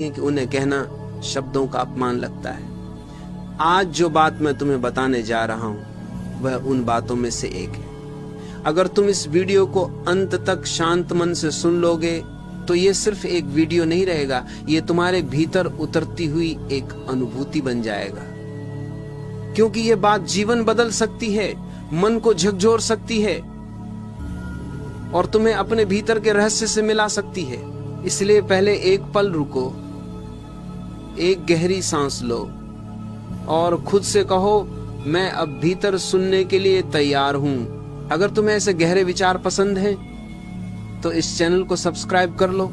कि उन्हें कहना शब्दों का अपमान लगता है। आज जो बात मैं तुम्हें बताने जा रहा हूं वह उन बातों में से एक है। अगर तुम इस वीडियो को अंत तक शांत मन से सुन लोगे तो ये सिर्फ एक वीडियो नहीं रहेगा, ये तुम्हारे भीतर उतरती हुई एक अनुभूति बन जाएगा। क्योंकि ये बात जीवन बदल सकती है, मन को झकझोर सकती है और तुम्हें अपने भीतर के रहस्य से मिला सकती है। इसलिए पहले एक पल रुको, एक गहरी सांस लो और खुद से कहो, मैं अब भीतर सुनने के लिए तैयार हूं। अगर तुम्हें ऐसे गहरे विचार पसंद हैं तो इस चैनल को सब्सक्राइब कर लो,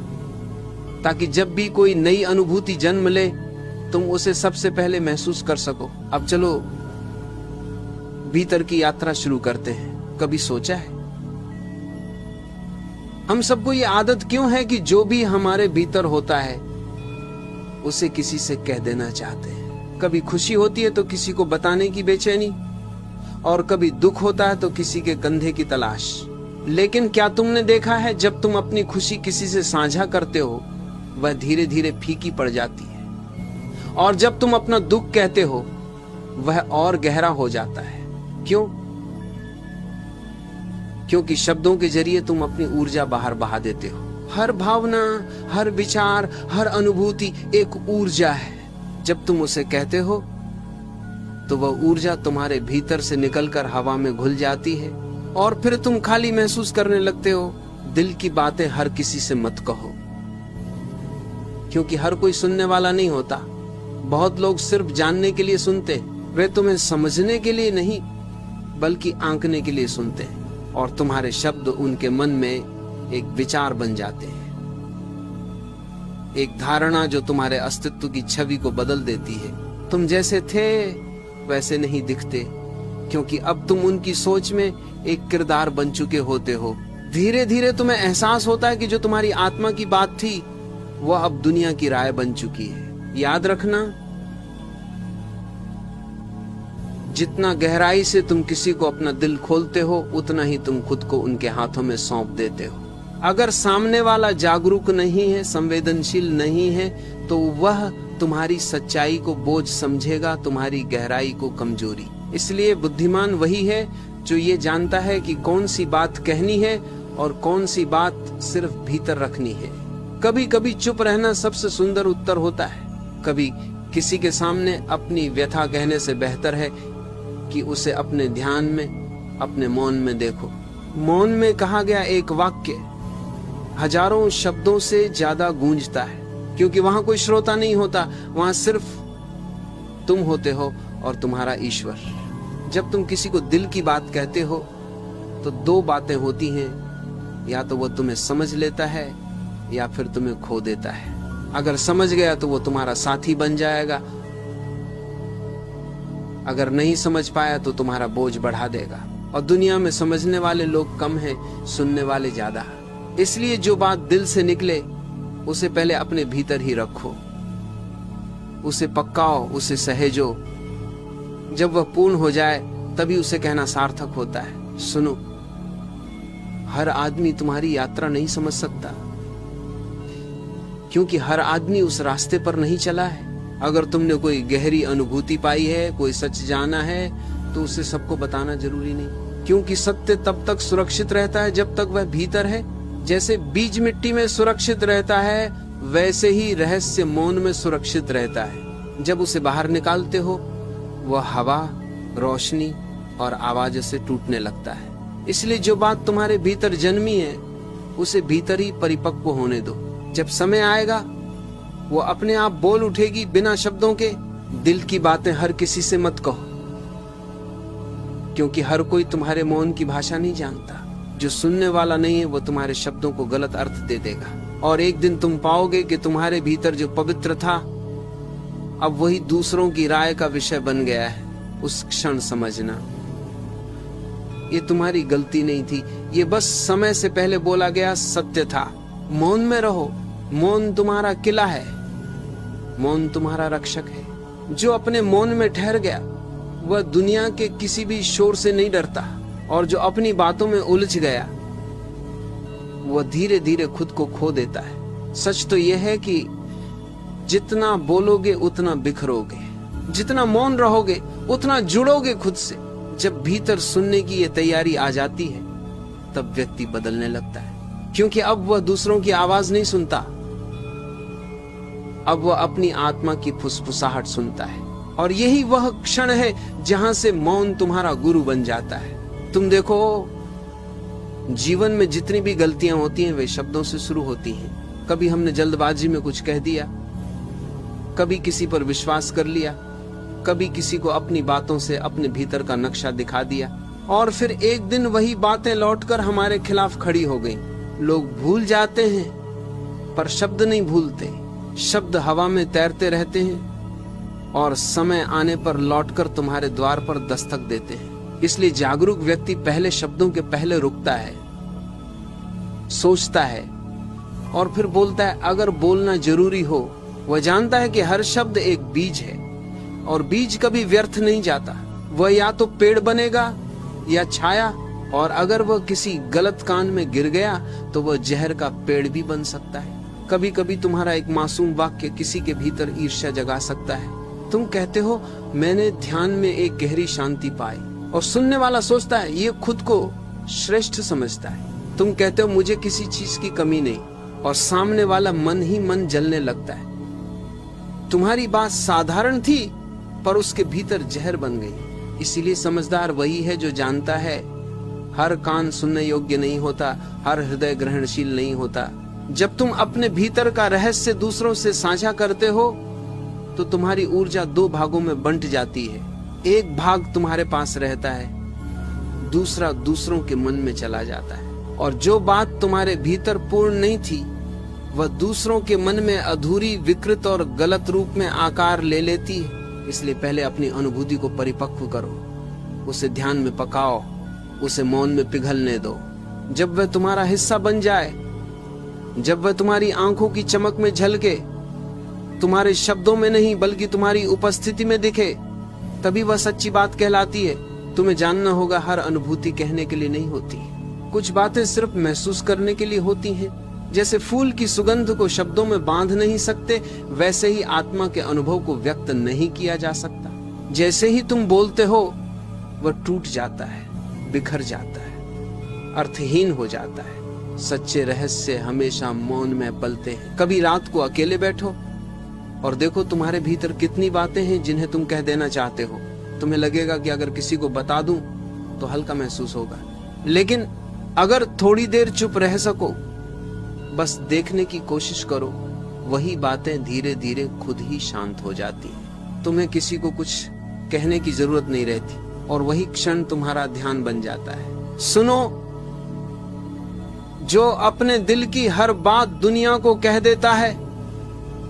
ताकि जब भी कोई नई अनुभूति जन्म ले तुम उसे सबसे पहले महसूस कर सको। अब चलो भीतर की यात्रा शुरू करते हैं। कभी सोचा है हम सबको ये आदत क्यों है कि जो भी हमारे भीतर होता है उसे किसी से कह देना चाहते हैं? कभी खुशी होती है तो किसी को बताने की बेचैनी, और कभी दुख होता है तो किसी के कंधे की तलाश। लेकिन क्या तुमने देखा है, जब तुम अपनी खुशी किसी से साझा करते हो वह धीरे धीरे फीकी पड़ जाती है, और जब तुम अपना दुख कहते हो वह और गहरा हो जाता है। क्यों? क्योंकि शब्दों के जरिए तुम अपनी ऊर्जा बाहर बहा देते हो। हर भावना, हर विचार, हर अनुभूति एक ऊर्जा है। जब तुम उसे कहते हो तो वह ऊर्जा तुम्हारे भीतर से निकलकर हवा में घुल जाती है और फिर तुम खाली महसूस करने लगते हो। दिल की बातें हर किसी से मत कहो, क्योंकि हर कोई सुनने वाला नहीं होता। बहुत लोग सिर्फ जानने के लिए सुनते, वे तुम्हें समझने के लिए नहीं बल्कि आंकने के लिए सुनते हैं, और तुम्हारे शब्द उनके मन में एक विचार बन जाते हैं, एक धारणा जो तुम्हारे अस्तित्व की छवि को बदल देती है। तुम जैसे थे वैसे नहीं दिखते, क्योंकि अब तुम उनकी सोच में एक किरदार बन चुके होते हो। धीरे धीरे तुम्हें एहसास होता है कि जो तुम्हारी आत्मा की बात थी वह अब दुनिया की राय बन चुकी है। याद रखना, जितना गहराई से तुम किसी को अपना दिल खोलते हो उतना ही तुम खुद को उनके हाथों में सौंप देते हो। अगर सामने वाला जागरूक नहीं है, संवेदनशील नहीं है, तो वह तुम्हारी सच्चाई को बोझ समझेगा, तुम्हारी गहराई को कमजोरी। इसलिए बुद्धिमान वही है जो ये जानता है कि कौन सी बात कहनी है और कौन सी बात सिर्फ भीतर रखनी है। कभी कभी चुप रहना सबसे सुंदर उत्तर होता है। कभी किसी के सामने अपनी व्यथा कहने से बेहतर है कि उसे अपने ध्यान में, अपने मौन में देखो। मौन में कहा गया एक वाक्य हजारों शब्दों से ज्यादा गूंजता है, क्योंकि वहां कोई श्रोता नहीं होता, वहां सिर्फ तुम होते हो और तुम्हारा ईश्वर। जब तुम किसी को दिल की बात कहते हो तो दो बातें होती हैं, या तो वो तुम्हें समझ लेता है या फिर तुम्हें खो देता है। अगर समझ गया तो वो तुम्हारा साथी बन जाएगा, अगर नहीं समझ पाया तो तुम्हारा बोझ बढ़ा देगा। और दुनिया में समझने वाले लोग कम हैं, सुनने वाले ज्यादा। इसलिए जो बात दिल से निकले उसे पहले अपने भीतर ही रखो, उसे पक्काओ, उसे सहेजो। जब वह पूर्ण हो जाए तभी उसे कहना सार्थक होता है। सुनो, हर आदमी तुम्हारी यात्रा नहीं समझ सकता, क्योंकि हर आदमी उस रास्ते पर नहीं चला है। अगर तुमने कोई गहरी अनुभूति पाई है, कोई सच जाना है, तो उसे सबको बताना जरूरी नहीं, क्योंकि सत्य तब तक सुरक्षित रहता है जब तक वह भीतर है। जैसे बीज मिट्टी में सुरक्षित रहता है वैसे ही रहस्य मौन में सुरक्षित रहता है। जब उसे बाहर निकालते हो वह हवा, रोशनी और आवाज से टूटने लगता है। इसलिए जो बात तुम्हारे भीतर जन्मी है उसे भीतर ही परिपक्व होने दो। जब समय आएगा वो अपने आप बोल उठेगी, बिना शब्दों के। दिल की बातें हर किसी से मत कहो, क्योंकि हर कोई तुम्हारे मौन की भाषा नहीं जानता। जो सुनने वाला नहीं है वो तुम्हारे शब्दों को गलत अर्थ दे देगा, और एक दिन तुम पाओगे कि तुम्हारे भीतर जो पवित्र था अब वही दूसरों की राय का विषय बन गया है। उस क्षण समझना, ये तुम्हारी गलती नहीं थी, ये बस समय से पहले बोला गया सत्य था। मौन में रहो, मौन तुम्हारा किला है, मौन तुम्हारा रक्षक है। जो अपने मौन में ठहर गया वह दुनिया के किसी भी शोर से नहीं डरता, और जो अपनी बातों में उलझ गया वह धीरे धीरे खुद को खो देता है। सच तो यह है कि जितना बोलोगे उतना बिखरोगे, जितना मौन रहोगे उतना जुड़ोगे खुद से। जब भीतर सुनने की ये तैयारी आ जाती है तब व्यक्ति बदलने लगता है, क्योंकि अब वह दूसरों की आवाज नहीं सुनता, अब वह अपनी आत्मा की फुसफुसाहट सुनता है। और यही वह क्षण है जहां से मौन तुम्हारा गुरु बन जाता है। तुम देखो, जीवन में जितनी भी गलतियां होती हैं वे शब्दों से शुरू होती हैं। कभी हमने जल्दबाजी में कुछ कह दिया, कभी किसी पर विश्वास कर लिया, कभी किसी को अपनी बातों से अपने भीतर का नक्शा दिखा दिया, और फिर एक दिन वही बातें लौटकर हमारे खिलाफ खड़ी हो गई। लोग भूल जाते हैं पर शब्द नहीं भूलते। शब्द हवा में तैरते रहते हैं और समय आने पर लौटकर तुम्हारे द्वार पर दस्तक देते हैं। इसलिए जागरूक व्यक्ति पहले शब्दों के पहले रुकता है, सोचता है और फिर बोलता है। अगर बोलना जरूरी हो, वह जानता है कि हर शब्द एक बीज है और बीज कभी व्यर्थ नहीं जाता। वह या तो पेड़ बनेगा या छाया, और अगर वह किसी गलत कान में गिर गया तो वह जहर का पेड़ भी बन सकता है। कभी कभी तुम्हारा एक मासूम वाक्य किसी के भीतर ईर्ष्या जगा सकता है। तुम कहते हो मैंने ध्यान में एक गहरी शांति पाई, और सुनने वाला सोचता है ये खुद को श्रेष्ठ समझता है। तुम कहते हो मुझे किसी चीज की कमी नहीं, और सामने वाला मन ही मन जलने लगता है। तुम्हारी बात साधारण थी पर उसके भीतर जहर बन गई। इसीलिए समझदार वही है जो जानता है हर कान सुनने योग्य नहीं होता, हर हृदय ग्रहणशील नहीं होता। जब तुम अपने भीतर का रहस्य दूसरों से साझा करते हो तो तुम्हारी ऊर्जा दो भागों में बंट जाती है। एक भाग तुम्हारे पास रहता है, दूसरा दूसरों के मन में चला जाता है। और जो बात तुम्हारे भीतर पूर्ण नहीं थी वह दूसरों के मन में अधूरी, विकृत और गलत रूप में आकार ले लेती है। इसलिए पहले अपनी अनुभूति को परिपक्व करो, उसे ध्यान में पकाओ, उसे मौन में पिघलने दो। जब वह तुम्हारा हिस्सा बन जाए, जब वह तुम्हारी आंखों की चमक में झलके, तुम्हारे शब्दों में नहीं बल्कि तुम्हारी उपस्थिति में दिखे, तभी वह सच्ची बात कहलाती है। तुम्हें जानना होगा हर अनुभूति कहने के लिए नहीं होती, कुछ बातें सिर्फ महसूस करने के लिए होती हैं। जैसे फूल की सुगंध को शब्दों में बांध नहीं सकते, वैसे ही आत्मा के अनुभव को व्यक्त नहीं किया जा सकता। जैसे ही तुम बोलते हो वह टूट जाता है, बिखर जाता है, अर्थहीन हो जाता है। सच्चे रहस्य हमेशा मौन में पलते हैं। कभी रात को अकेले बैठो और देखो तुम्हारे भीतर कितनी बातें हैं जिन्हें तुम कह देना चाहते हो। तुम्हें लगेगा कि अगर किसी को बता दूं तो हल्का महसूस होगा, लेकिन अगर थोड़ी देर चुप रह सको, बस देखने की कोशिश करो, वही बातें धीरे धीरे खुद ही शांत हो जाती हैं। तुम्हें किसी को कुछ कहने की जरूरत नहीं रहती और वही क्षण तुम्हारा ध्यान बन जाता है। सुनो, जो अपने दिल की हर बात दुनिया को कह देता है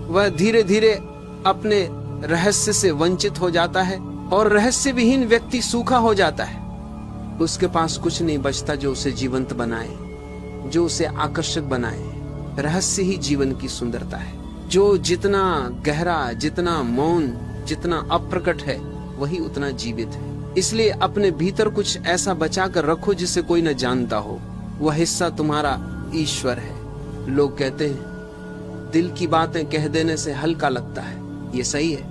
वह धीरे धीरे अपने रहस्य से वंचित हो जाता है, और रहस्य विहीन व्यक्ति सूखा हो जाता है। उसके पास कुछ नहीं बचता जो उसे जीवंत बनाए, जो उसे आकर्षक बनाए। रहस्य ही जीवन की सुंदरता है, जो जितना गहरा, जितना मौन, जितना अप्रकट है वही उतना जीवित है। इसलिए अपने भीतर कुछ ऐसा बचा कर रखो जिसे कोई न जानता हो। वह हिस्सा तुम्हारा ईश्वर है। लोग कहते हैं दिल की बातें कह देने से हल्का लगता है, ये सही है,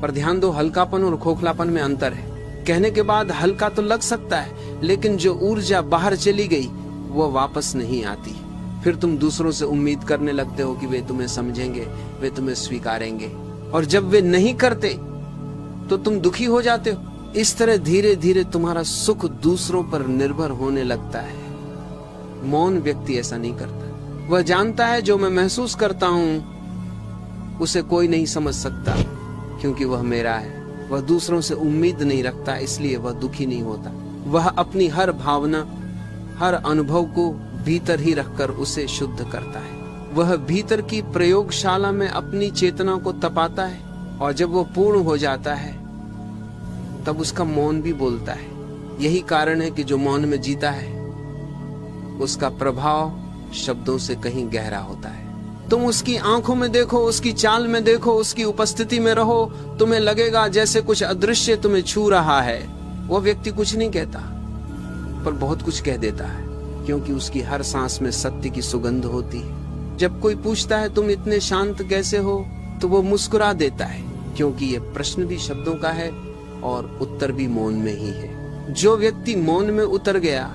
पर ध्यान दो हल्कापन और खोखलापन में अंतर है। कहने के बाद हल्का तो लग सकता है, लेकिन जो ऊर्जा बाहर चली गई वो वापस नहीं आती। फिर तुम दूसरों से उम्मीद करने लगते हो कि वे तुम्हें समझेंगे, वे तुम्हें स्वीकारेंगे, और जब वे नहीं करते तो तुम दुखी हो जाते हो। इस तरह धीरे धीरे तुम्हारा सुख दूसरों पर निर्भर होने लगता है। मौन व्यक्ति ऐसा नहीं करता। वह जानता है जो मैं महसूस करता हूं उसे कोई नहीं समझ सकता, क्योंकि वह मेरा है। वह दूसरों से उम्मीद नहीं रखता, इसलिए वह दुखी नहीं होता। वह अपनी हर भावना, हर अनुभव को भीतर ही रखकर उसे शुद्ध करता है। वह भीतर की प्रयोगशाला में अपनी चेतना को तपाता है, और जब वह पूर्ण हो जाता है तब उसका मौन भी बोलता है। यही कारण है कि जो मौन में जीता है उसका प्रभाव शब्दों से कहीं गहरा होता है। तुम उसकी आंखों में देखो, उसकी चाल में देखो, उसकी उपस्थिति में रहो, तुम्हें लगेगा जैसे कुछ अदृश्य तुम्हें छू रहा है। वह व्यक्ति कुछ नहीं कहता पर बहुत कुछ कह देता है, क्योंकि उसकी हर सांस में सत्य की सुगंध होती है। जब कोई पूछता है तुम इतने शांत कैसे हो, तो वो मुस्कुरा देता है, क्योंकि ये प्रश्न भी शब्दों का है और उत्तर भी मौन में ही है। जो व्यक्ति मौन में उतर गया,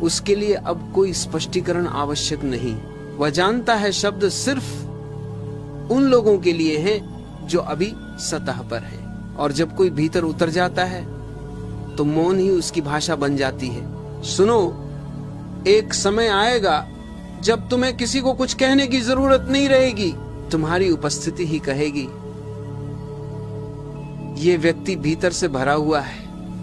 उसके लिए अब कोई स्पष्टीकरण आवश्यक नहीं। वह जानता है शब्द सिर्फ उन लोगों के लिए हैं जो अभी सतह पर है, और जब कोई भीतर उतर जाता है तो मौन ही उसकी भाषा बन जाती है। सुनो, एक समय आएगा जब तुम्हें किसी को कुछ कहने की जरूरत नहीं रहेगी, तुम्हारी उपस्थिति ही कहेगी। ये व्यक्ति भीतर से भरा हुआ है।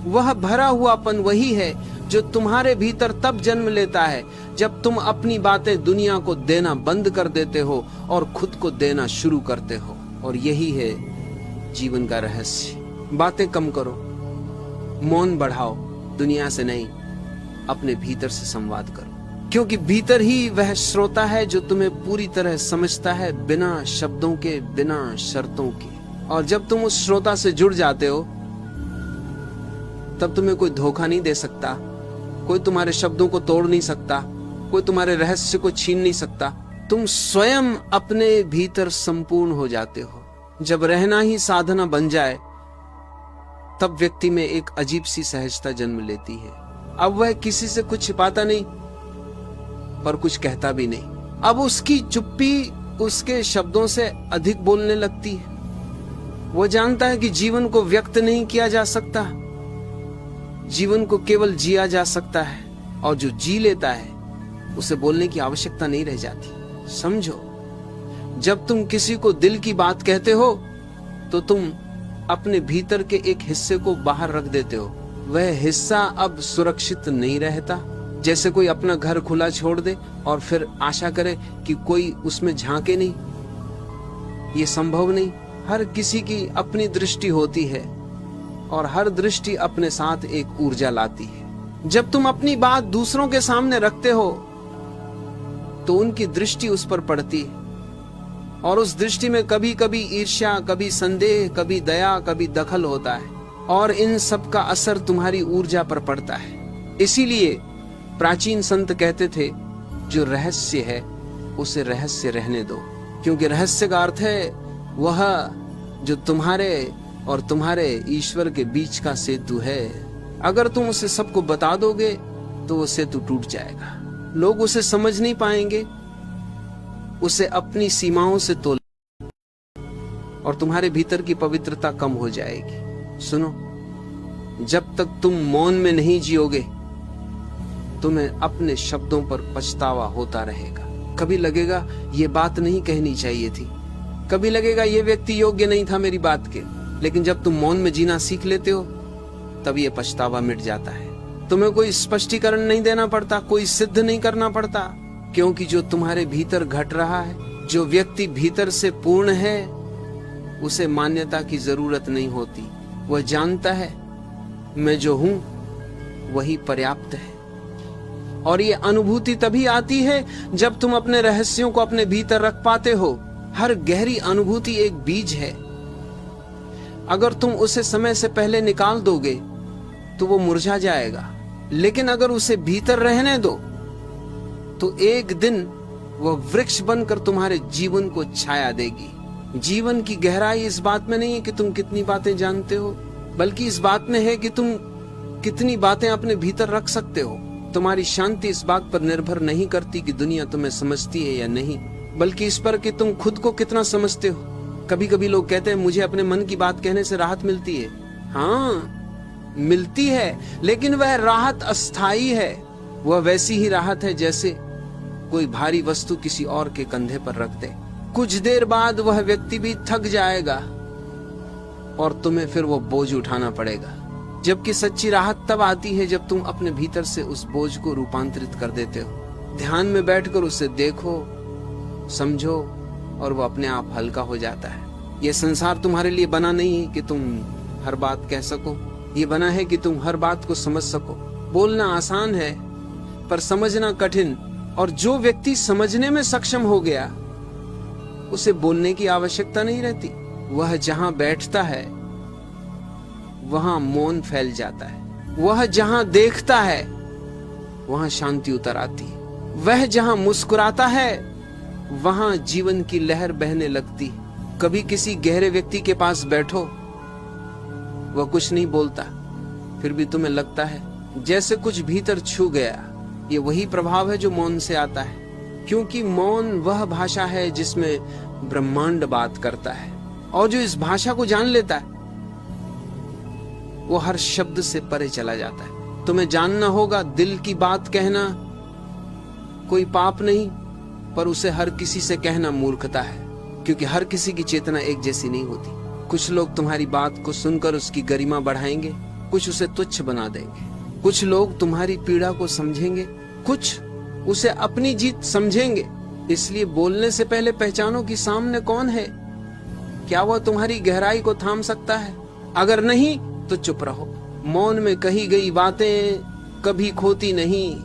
वह भरा हुआपन वही है जो तुम्हारे भीतर तब जन्म लेता है जब तुम अपनी बातें दुनिया को देना बंद कर देते हो और खुद को देना शुरू करते हो। और यही है जीवन का रहस्य। बातें कम करो, मौन बढ़ाओ, दुनिया से नहीं, अपने भीतर से संवाद करो, क्योंकि भीतर ही वह श्रोता है जो तुम्हें पूरी तरह समझता है, बिना शब्दों के, बिना शर्तों के। और जब तुम उस श्रोता से जुड़ जाते हो, तब तुम्हें कोई धोखा नहीं दे सकता, कोई तुम्हारे शब्दों को तोड़ नहीं सकता, कोई तुम्हारे रहस्य को छीन नहीं सकता। तुम स्वयं अपने भीतर संपूर्ण हो जाते हो। जब रहना ही साधना बन जाए, तब व्यक्ति में एक अजीब सी सहजता जन्म लेती है। अब वह किसी से कुछ छिपाता नहीं, पर कुछ कहता भी नहीं। अब उसकी चुप्पी उसके शब्दों से अधिक बोलने लगती है। वो जानता है कि जीवन को व्यक्त नहीं किया जा सकता, जीवन को केवल जिया जा सकता है, और जो जी लेता है उसे बोलने की आवश्यकता नहीं रह जाती। समझो, जब तुम किसी को दिल की बात कहते हो, तो तुम अपने भीतर के एक हिस्से को बाहर रख देते हो। वह हिस्सा अब सुरक्षित नहीं रहता। जैसे कोई अपना घर खुला छोड़ दे और फिर आशा करे कि कोई उसमें झांके नहीं। ये संभव नहीं। हर किसी की अपनी दृष्टि होती है, और हर दृष्टि अपने साथ एक ऊर्जा लाती है। जब तुम अपनी बात दूसरों के सामने रखते हो, तो उनकी दृष्टि उस पर पड़ती है, और उस दृष्टि में कभी कभी ईर्ष्या, कभी संदेह, कभी दया, कभी दखल होता है, और इन सब का असर तुम्हारी ऊर्जा पर पड़ता है। इसीलिए प्राचीन संत कहते थे, जो रहस्य है उसे रहस्य रहने दो, क्योंकि रहस्य का अर्थ है वह जो तुम्हारे और तुम्हारे ईश्वर के बीच का सेतु है। अगर तुम उसे सबको बता दोगे तो वो सेतु टूट जाएगा, लोग उसे समझ नहीं पाएंगे, उसे अपनी सीमाओं से तोल, और तुम्हारे भीतर की पवित्रता कम हो जाएगी। सुनो, जब तक तुम मौन में नहीं जियोगे, तुम्हें अपने शब्दों पर पछतावा होता रहेगा। कभी लगेगा ये बात नहीं कहनी चाहिए थी, कभी लगेगा ये व्यक्ति योग्य नहीं था मेरी बात के, लेकिन जब तुम मौन में जीना सीख लेते हो, तब ये पछतावा मिट जाता है। तुम्हें कोई स्पष्टीकरण नहीं देना पड़ता, कोई सिद्ध नहीं करना पड़ता, क्योंकि जो तुम्हारे भीतर घट रहा है, जो व्यक्ति भीतर से पूर्ण है, उसे मान्यता की जरूरत नहीं होती। वह जानता है मैं जो हूं वही पर्याप्त है। और ये अनुभूति तभी आती है जब तुम अपने रहस्यों को अपने भीतर रख पाते हो। हर गहरी अनुभूति एक बीज है। अगर तुम उसे समय से पहले निकाल दोगे तो वो मुरझा जाएगा, लेकिन अगर उसे भीतर रहने दो तो एक दिन वह वृक्ष बनकर तुम्हारे जीवन को छाया देगी। जीवन की गहराई इस बात में नहीं है कि तुम कितनी बातें जानते हो, बल्कि इस बात में है कि तुम कितनी बातें अपने भीतर रख सकते हो। तुम्हारी शांति इस बात पर निर्भर नहीं करती कि दुनिया तुम्हें समझती है या नहीं, बल्कि इस पर कि तुम खुद को कितना समझते हो। कभी कभी लोग कहते हैं मुझे अपने मन की बात कहने से राहत मिलती है। हाँ, मिलती है, लेकिन वह राहत अस्थाई है। वह वैसी ही राहत है जैसे कोई भारी वस्तु किसी और के कंधे पर रख दे। कुछ देर बाद वह व्यक्ति भी थक जाएगा और तुम्हें फिर वो बोझ उठाना पड़ेगा। जबकि सच्ची राहत तब आती है जब तुम अपने भीतर से उस बोझ को रूपांतरित कर देते हो। ध्यान में बैठकर उसे देखो, समझो, और वो अपने आप हल्का हो जाता है। ये संसार तुम्हारे लिए बना नहीं है कि तुम हर बात कह सको, ये बना है कि तुम हर बात को समझ सको। बोलना आसान है पर समझना कठिन, और जो व्यक्ति समझने में सक्षम हो गया उसे बोलने की आवश्यकता नहीं रहती। वह जहां बैठता है वहां मौन फैल जाता है, वह जहां देखता है वहां शांति उतर आती है, वह जहां मुस्कुराता है वहां जीवन की लहर बहने लगती। कभी किसी गहरे व्यक्ति के पास बैठो, वह कुछ नहीं बोलता, फिर भी तुम्हें लगता है जैसे कुछ भीतर छू गया। ये वही प्रभाव है जो मौन से आता है, क्योंकि मौन वह भाषा है जिसमें ब्रह्मांड बात करता है, और जो इस भाषा को जान लेता है वो हर शब्द से परे चला जाता है। तुम्हें जानना होगा, दिल की बात कहना कोई पाप नहीं, पर उसे हर किसी से कहना मूर्खता है, क्योंकि हर किसी की चेतना एक जैसी नहीं होती। कुछ लोग तुम्हारी बात को सुनकर उसकी गरिमा बढ़ाएंगे, कुछ उसे तुच्छ बना देंगे। कुछ लोग तुम्हारी पीड़ा को समझेंगे, कुछ उसे अपनी जीत समझेंगे। इसलिए बोलने से पहले पहचानो कि सामने कौन है। क्या वह तुम्हारी गहराई को थाम सकता है? अगर नहीं तो चुप रहो। मौन में कही गई बातें कभी खोती नहीं,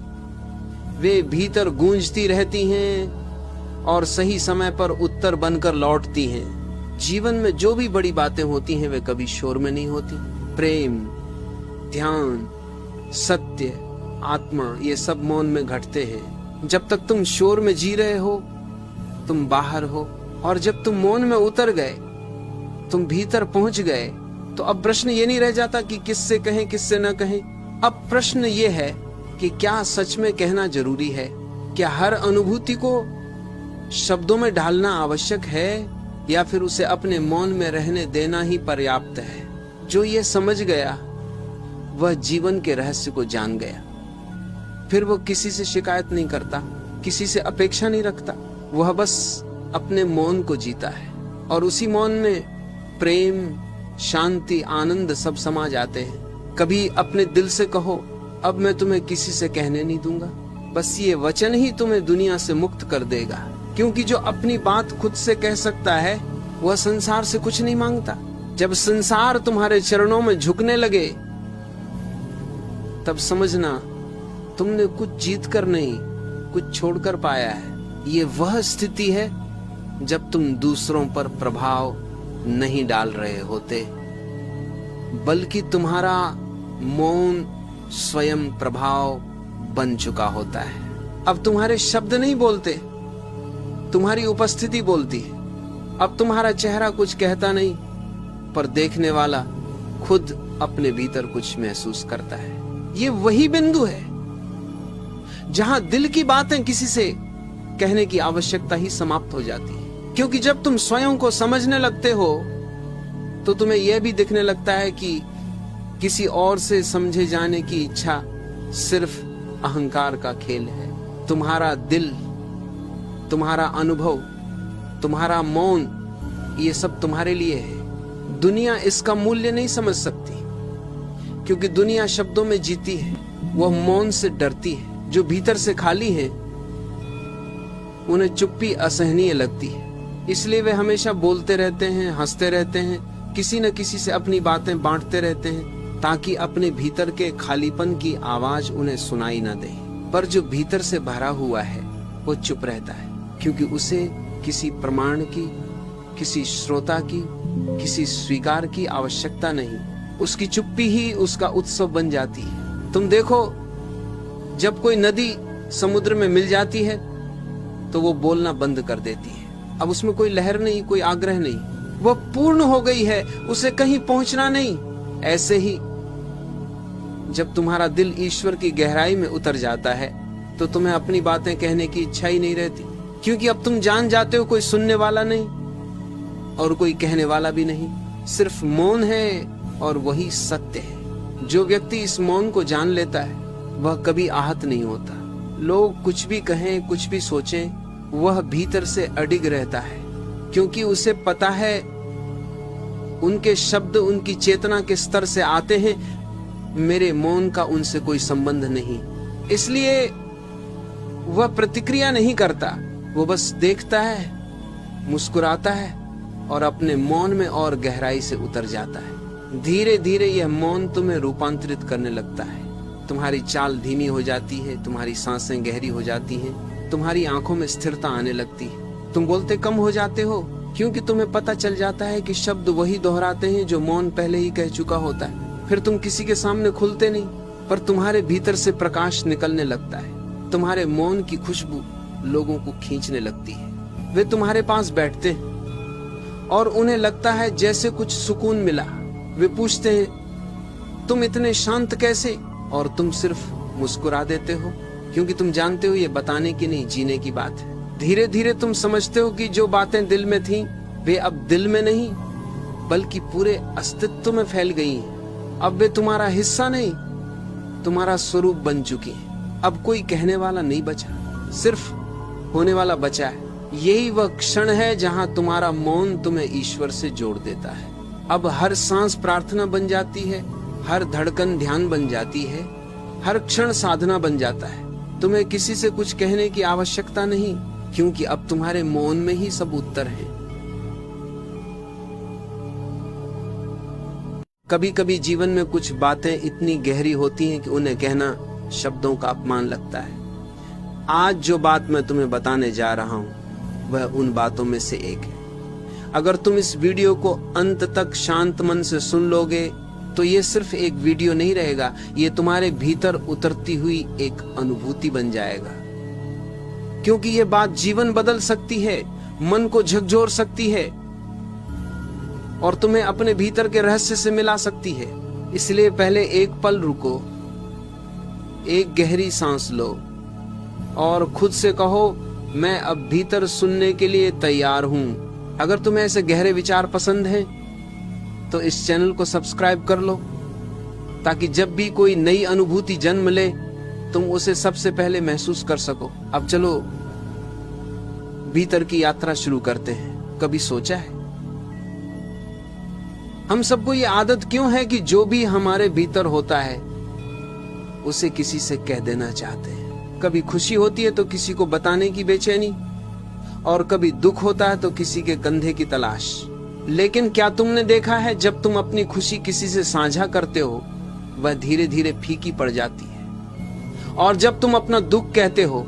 वे भीतर गूंजती रहती हैं और सही समय पर उत्तर बनकर लौटती हैं। जीवन में जो भी बड़ी बातें होती हैं वे कभी शोर में नहीं होती। प्रेम, ध्यान, सत्य, आत्मा, ये सब मौन में घटते हैं। जब तक तुम शोर में जी रहे हो तुम बाहर हो, और जब तुम मौन में उतर गए, तुम भीतर पहुंच गए, तो अब प्रश्न ये नहीं रह जाता कि किससे कहें किससे न कहें। अब प्रश्न ये है कि क्या सच में कहना जरूरी है? क्या हर अनुभूति को शब्दों में ढालना आवश्यक है, या फिर उसे अपने मौन में रहने देना ही पर्याप्त है? जो ये समझ गया वह जीवन के रहस्य को जान गया। फिर वो किसी से शिकायत नहीं करता, किसी से अपेक्षा नहीं रखता, वह बस अपने मौन को जीता है, और उसी मौन में प्रेम, शांति, आनंद सब समा जाते हैं। कभी अपने दिल से कहो, अब मैं तुम्हें किसी से कहने नहीं दूंगा। बस ये वचन ही तुम्हें दुनिया से मुक्त कर देगा, क्योंकि जो अपनी बात खुद से कह सकता है वह संसार से कुछ नहीं मांगता। जब संसार तुम्हारे चरणों में झुकने लगे तब समझना तुमने कुछ जीत कर नहीं, कुछ छोड़कर पाया है। ये वह स्थिति है जब तुम दूसरों पर प्रभाव नहीं डाल रहे होते, बल्कि तुम्हारा मौन स्वयं प्रभाव बन चुका होता है। अब तुम्हारे शब्द नहीं बोलते, तुम्हारी उपस्थिति बोलती है। अब तुम्हारा चेहरा कुछ कहता नहीं, पर देखने वाला खुद अपने भीतर कुछ महसूस करता है। ये वही बिंदु है जहां दिल की बातें किसी से कहने की आवश्यकता ही समाप्त हो जाती है, क्योंकि जब तुम स्वयं को समझने लगते हो तो तुम्हें यह भी दिखने लगता है कि किसी और से समझे जाने की इच्छा सिर्फ अहंकार का खेल है। तुम्हारा दिल, तुम्हारा अनुभव, तुम्हारा मौन, ये सब तुम्हारे लिए है। दुनिया इसका मूल्य नहीं समझ सकती, क्योंकि दुनिया शब्दों में जीती है, वह मौन से डरती है। जो भीतर से खाली है उन्हें चुप्पी असहनीय लगती है, इसलिए वे हमेशा बोलते रहते हैं, हंसते रहते हैं, किसी न किसी से अपनी बातें बांटते रहते हैं, ताकि अपने भीतर के खालीपन की आवाज उन्हें सुनाई न दे। पर जो भीतर से भरा हुआ है वो चुप रहता है, क्योंकि उसे किसी प्रमाण की, किसी श्रोता की, किसी स्वीकार की आवश्यकता नहीं। उसकी चुप्पी ही उसका उत्सव बन जाती है। तुम देखो, जब कोई नदी समुद्र में मिल जाती है तो वो बोलना बंद कर देती है। अब उसमें कोई लहर नहीं, कोई आग्रह नहीं, वह पूर्ण हो गई है, उसे कहीं पहुंचना नहीं। ऐसे ही जब तुम्हारा दिल ईश्वर की गहराई में उतर जाता है तो तुम्हें अपनी बातें कहने की इच्छा ही नहीं रहती, क्योंकि अब तुम जान जाते हो कोई सुनने वाला नहीं और कोई कहने वाला भी नहीं, सिर्फ मौन है और वही सत्य है। जो व्यक्ति इस मौन को जान लेता है वह कभी आहत नहीं होता। लोग कुछ भी कहें, कुछ भी सोचें, वह भीतर से अडिग रहता है, क्योंकि उसे पता है उनके शब्द उनकी चेतना के स्तर से आते हैं, मेरे मौन का उनसे कोई संबंध नहीं। इसलिए वह प्रतिक्रिया नहीं करता, वो बस देखता है, मुस्कुराता है और अपने मौन में और गहराई से उतर जाता है। धीरे धीरे यह मौन तुम्हें रूपांतरित करने लगता है। तुम्हारी चाल धीमी हो जाती है, तुम्हारी सांसें गहरी हो जाती हैं, तुम्हारी आंखों में स्थिरता आने लगती है। तुम बोलते कम हो जाते हो, क्योंकि तुम्हें पता चल जाता है कि शब्द वही दोहराते हैं जो मौन पहले ही कह चुका होता है। फिर तुम किसी के सामने खुलते नहीं, पर तुम्हारे भीतर से प्रकाश निकलने लगता है। तुम्हारे मौन की खुशबू लोगों को खींचने लगती है। वे तुम्हारे पास बैठते हैं और उन्हें लगता है जैसे कुछ सुकून मिला। वे पूछते हैं तुम इतने शांत कैसे, और तुम सिर्फ मुस्कुरा देते हो, क्योंकि तुम जानते हो ये बताने की नहीं, जीने की बात है। धीरे धीरे तुम समझते हो कि जो बातें दिल में थीं वे अब दिल में नहीं बल्कि पूरे अस्तित्व में फैल गई हैं। अब वे तुम्हारा हिस्सा नहीं, तुम्हारा स्वरूप बन चुकी हैं। अब कोई कहने वाला नहीं बचा, सिर्फ होने वाला बचा है। यही वह क्षण है जहां तुम्हारा मौन तुम्हें ईश्वर से जोड़ देता है। अब हर सांस प्रार्थना बन जाती है, हर धड़कन ध्यान बन जाती है, हर क्षण साधना बन जाता है। तुम्हें किसी से कुछ कहने की आवश्यकता नहीं, क्योंकि अब तुम्हारे मौन में ही सब उत्तर है। कभी कभी जीवन में कुछ बातें इतनी गहरी होती हैं कि उन्हें कहना शब्दों का अपमान लगता है। आज जो बात मैं तुम्हें बताने जा रहा हूं वह उन बातों में से एक है। अगर तुम इस वीडियो को अंत तक शांत मन से सुन लोगे तो ये सिर्फ एक वीडियो नहीं रहेगा, ये तुम्हारे भीतर उतरती हुई एक अनुभूति बन जाएगा। क्योंकि ये बात जीवन बदल सकती है, मन को झकझोर सकती है और तुम्हें अपने भीतर के रहस्य से मिला सकती है। इसलिए पहले एक पल रुको, एक गहरी सांस लो और खुद से कहो मैं अब भीतर सुनने के लिए तैयार हूं। अगर तुम्हें ऐसे गहरे विचार पसंद हैं तो इस चैनल को सब्सक्राइब कर लो, ताकि जब भी कोई नई अनुभूति जन्म ले तुम उसे सबसे पहले महसूस कर सको। अब चलो भीतर की यात्रा शुरू करते हैं। कभी सोचा है हम सबको ये आदत क्यों है कि जो भी हमारे भीतर होता है उसे किसी से कह देना चाहते हैं। कभी खुशी होती है तो किसी को बताने की बेचैनी, और कभी दुख होता है तो किसी के कंधे की तलाश। लेकिन क्या तुमने देखा है जब तुम अपनी खुशी किसी से साझा करते हो वह धीरे धीरे फीकी पड़ जाती है, और जब तुम अपना दुख कहते हो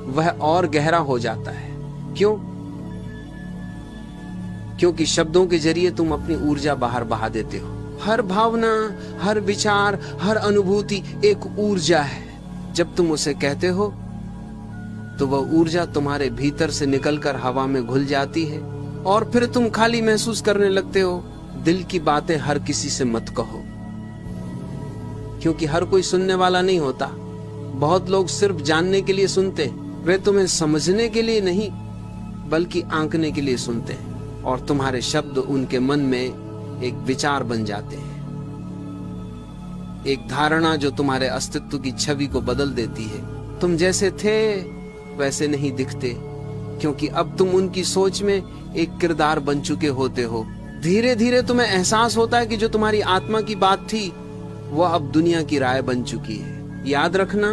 वह और गहरा हो जाता है। क्यों? क्योंकि शब्दों के जरिए तुम अपनी ऊर्जा बाहर बहा देते हो। हर भावना, हर विचार, हर अनुभूति एक ऊर्जा है। जब तुम उसे कहते हो तो वह ऊर्जा तुम्हारे भीतर से निकलकर हवा में घुल जाती है और फिर तुम खाली महसूस करने लगते हो। दिल की बातें हर किसी से मत कहो, क्योंकि हर कोई सुनने वाला नहीं होता। बहुत लोग सिर्फ जानने के लिए सुनते, वे तुम्हें समझने के लिए नहीं बल्कि आंकने के लिए सुनते हैं, और तुम्हारे शब्द उनके मन में एक विचार बन जाते हैं, एक धारणा जो तुम्हारे अस्तित्व की छवि को बदल देती है। तुम जैसे थे वैसे नहीं दिखते, क्योंकि अब तुम उनकी सोच में एक किरदार बन चुके होते हो। धीरे धीरे तुम्हें एहसास होता है कि जो तुम्हारी आत्मा की बात थी वह अब दुनिया की राय बन चुकी है। याद रखना,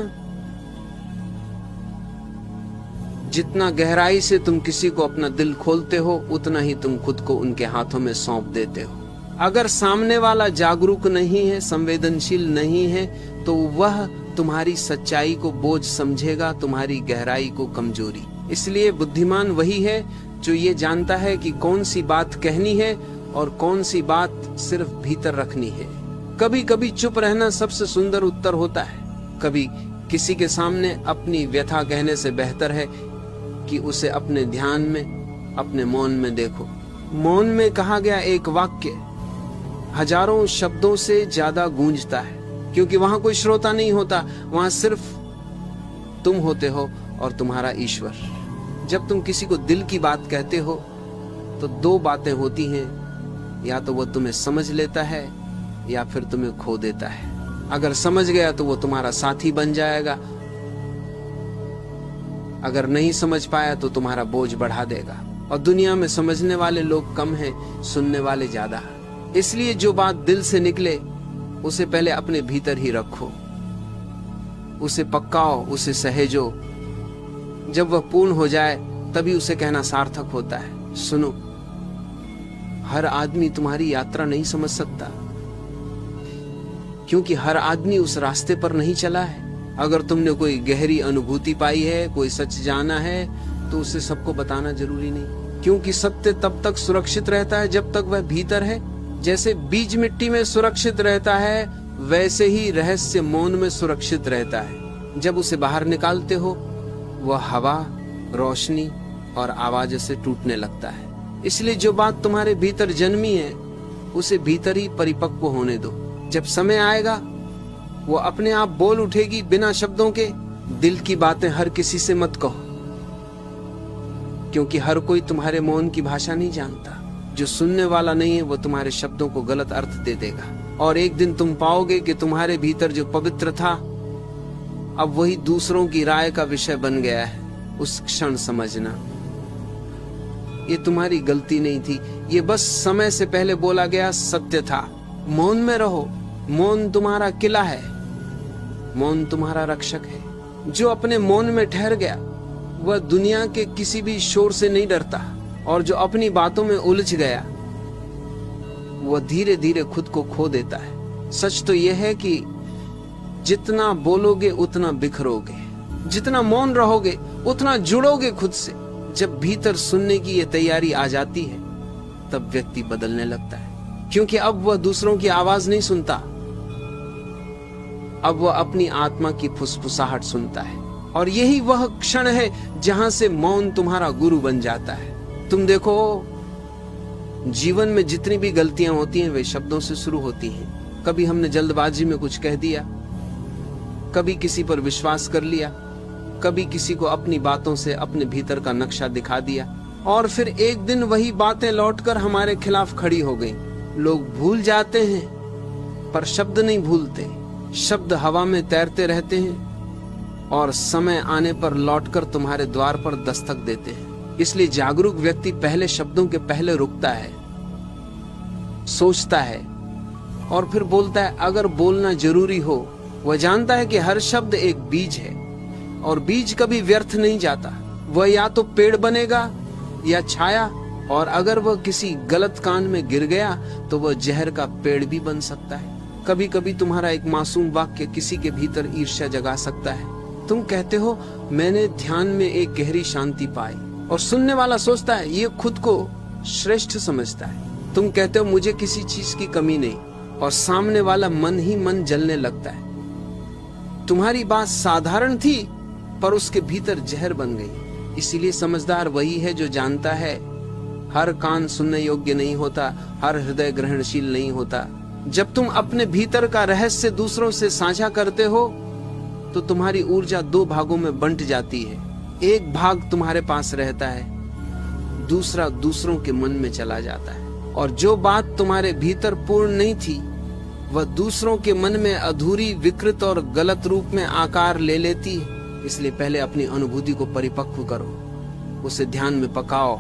जितना गहराई से तुम किसी को अपना दिल खोलते हो उतना ही तुम खुद को उनके हाथों में सौंप देते हो। अगर सामने वाला जागरूक नहीं है, संवेदनशील नहीं है, तो वह तुम्हारी सच्चाई को बोझ समझेगा, तुम्हारी गहराई को कमजोरी। इसलिए बुद्धिमान वही है जो ये जानता है कि कौन सी बात कहनी है और कौन सी बात सिर्फ भीतर रखनी है। कभी कभी चुप रहना सबसे सुंदर उत्तर होता है। कभी किसी के सामने अपनी व्यथा कहने से बेहतर है कि उसे अपने ध्यान में, अपने मौन में देखो। मौन में कहा गया एक वाक्य हजारों शब्दों से ज्यादा गूंजता है, क्योंकि वहां कोई श्रोता नहीं होता, वहां सिर्फ तुम होते हो और तुम्हारा ईश्वर। जब तुम किसी को दिल की बात कहते हो तो दो बातें होती हैं, या तो वो तुम्हें समझ लेता है या फिर तुम्हें खो देता है। अगर समझ गया तो वो तुम्हारा साथी बन जाएगा, अगर नहीं समझ पाया तो तुम्हारा बोझ बढ़ा देगा। और दुनिया में समझने वाले लोग कम हैं, सुनने वाले ज्यादा। इसलिए जो बात दिल से निकले उसे पहले अपने भीतर ही रखो, उसे पक्काओ, उसे सहेजो। जब वह पूर्ण हो जाए तभी उसे कहना सार्थक होता है। सुनो, हर आदमी तुम्हारी यात्रा नहीं समझ सकता, क्योंकि हर आदमी उस रास्ते पर नहीं चला है। अगर तुमने कोई गहरी अनुभूति पाई है, कोई सच जाना है, तो उसे सबको बताना जरूरी नहीं, क्योंकि सत्य तब तक सुरक्षित रहता है जब तक वह भीतर है। जैसे बीज मिट्टी में सुरक्षित रहता है, वैसे ही रहस्य मौन में सुरक्षित रहता है। जब उसे बाहर निकालते हो, वह हवा, रोशनी, और आवाज से टूटने लगता है। इसलिए जो बात तुम्हारे भीतर जन्मी है उसे भीतर ही परिपक्व होने दो। जब समय आएगा वो अपने आप बोल उठेगी बिना शब्दों के। दिल की बातें हर किसी से मत कहो, क्योंकि हर कोई तुम्हारे मौन की भाषा नहीं जानता। जो सुनने वाला नहीं है वो तुम्हारे शब्दों को गलत अर्थ दे देगा, और एक दिन तुम पाओगे कि तुम्हारे भीतर जो पवित्र था अब वही दूसरों की राय का विषय बन गया है। उस क्षण समझना ये तुम्हारी गलती नहीं थी, ये बस समय से पहले बोला गया सत्य था। मौन में रहो, मौन तुम्हारा किला है, मौन तुम्हारा रक्षक है। जो अपने मौन में ठहर गया वह दुनिया के किसी भी शोर से नहीं डरता, और जो अपनी बातों में उलझ गया वह धीरे धीरे खुद को खो देता है। सच तो यह है कि जितना बोलोगे उतना बिखरोगे, जितना मौन रहोगे उतना जुड़ोगे खुद से। जब भीतर सुनने की ये तैयारी आ जाती है तब व्यक्ति बदलने लगता है, क्योंकि अब वह दूसरों की आवाज नहीं सुनता, अब वह अपनी आत्मा की फुसफुसाहट सुनता है। और यही वह क्षण है जहां से मौन तुम्हारा गुरु बन जाता है। तुम देखो, जीवन में जितनी भी गलतियां होती हैं वे शब्दों से शुरू होती हैं। कभी हमने जल्दबाजी में कुछ कह दिया, कभी किसी पर विश्वास कर लिया, कभी किसी को अपनी बातों से अपने भीतर का नक्शा दिखा दिया, और फिर एक दिन वही बातें लौटकर हमारे खिलाफ खड़ी हो गई। लोग भूल जाते हैं पर शब्द नहीं भूलते। शब्द हवा में तैरते रहते हैं और समय आने पर लौटकर तुम्हारे द्वार पर दस्तक देते हैं। इसलिए जागरूक व्यक्ति पहले शब्दों के पहले रुकता है, सोचता है और फिर बोलता है। अगर बोलना जरूरी हो, वह जानता है कि हर शब्द एक बीज है और बीज कभी व्यर्थ नहीं जाता। वह या तो पेड़ बनेगा या छाया, और अगर वह किसी गलत कान में गिर गया तो वह जहर का पेड़ भी बन सकता है। कभी कभी तुम्हारा एक मासूम वाक्य किसी के भीतर ईर्ष्या जगा सकता है। तुम कहते हो मैंने ध्यान में एक गहरी शांति पाई, और सुनने वाला सोचता है ये खुद को श्रेष्ठ समझता है। तुम कहते हो मुझे किसी चीज की कमी नहीं, और सामने वाला मन ही मन जलने लगता है। तुम्हारी बात साधारण थी पर उसके भीतर जहर बन गई। इसीलिए समझदार वही है जो जानता है हर कान सुनने योग्य नहीं होता, हर हृदय ग्रहणशील नहीं होता। जब तुम अपने भीतर का रहस्य दूसरों से साझा करते हो तो तुम्हारी ऊर्जा दो भागों में बंट जाती है। एक भाग तुम्हारे पास रहता है, दूसरा दूसरों के मन में चला जाता है। और जो बात तुम्हारे भीतर पूर्ण नहीं थी वह दूसरों के मन में अधूरी, विकृत और गलत रूप में आकार ले लेती है। इसलिए पहले अपनी अनुभूति को परिपक्व करो, उसे ध्यान में पकाओ,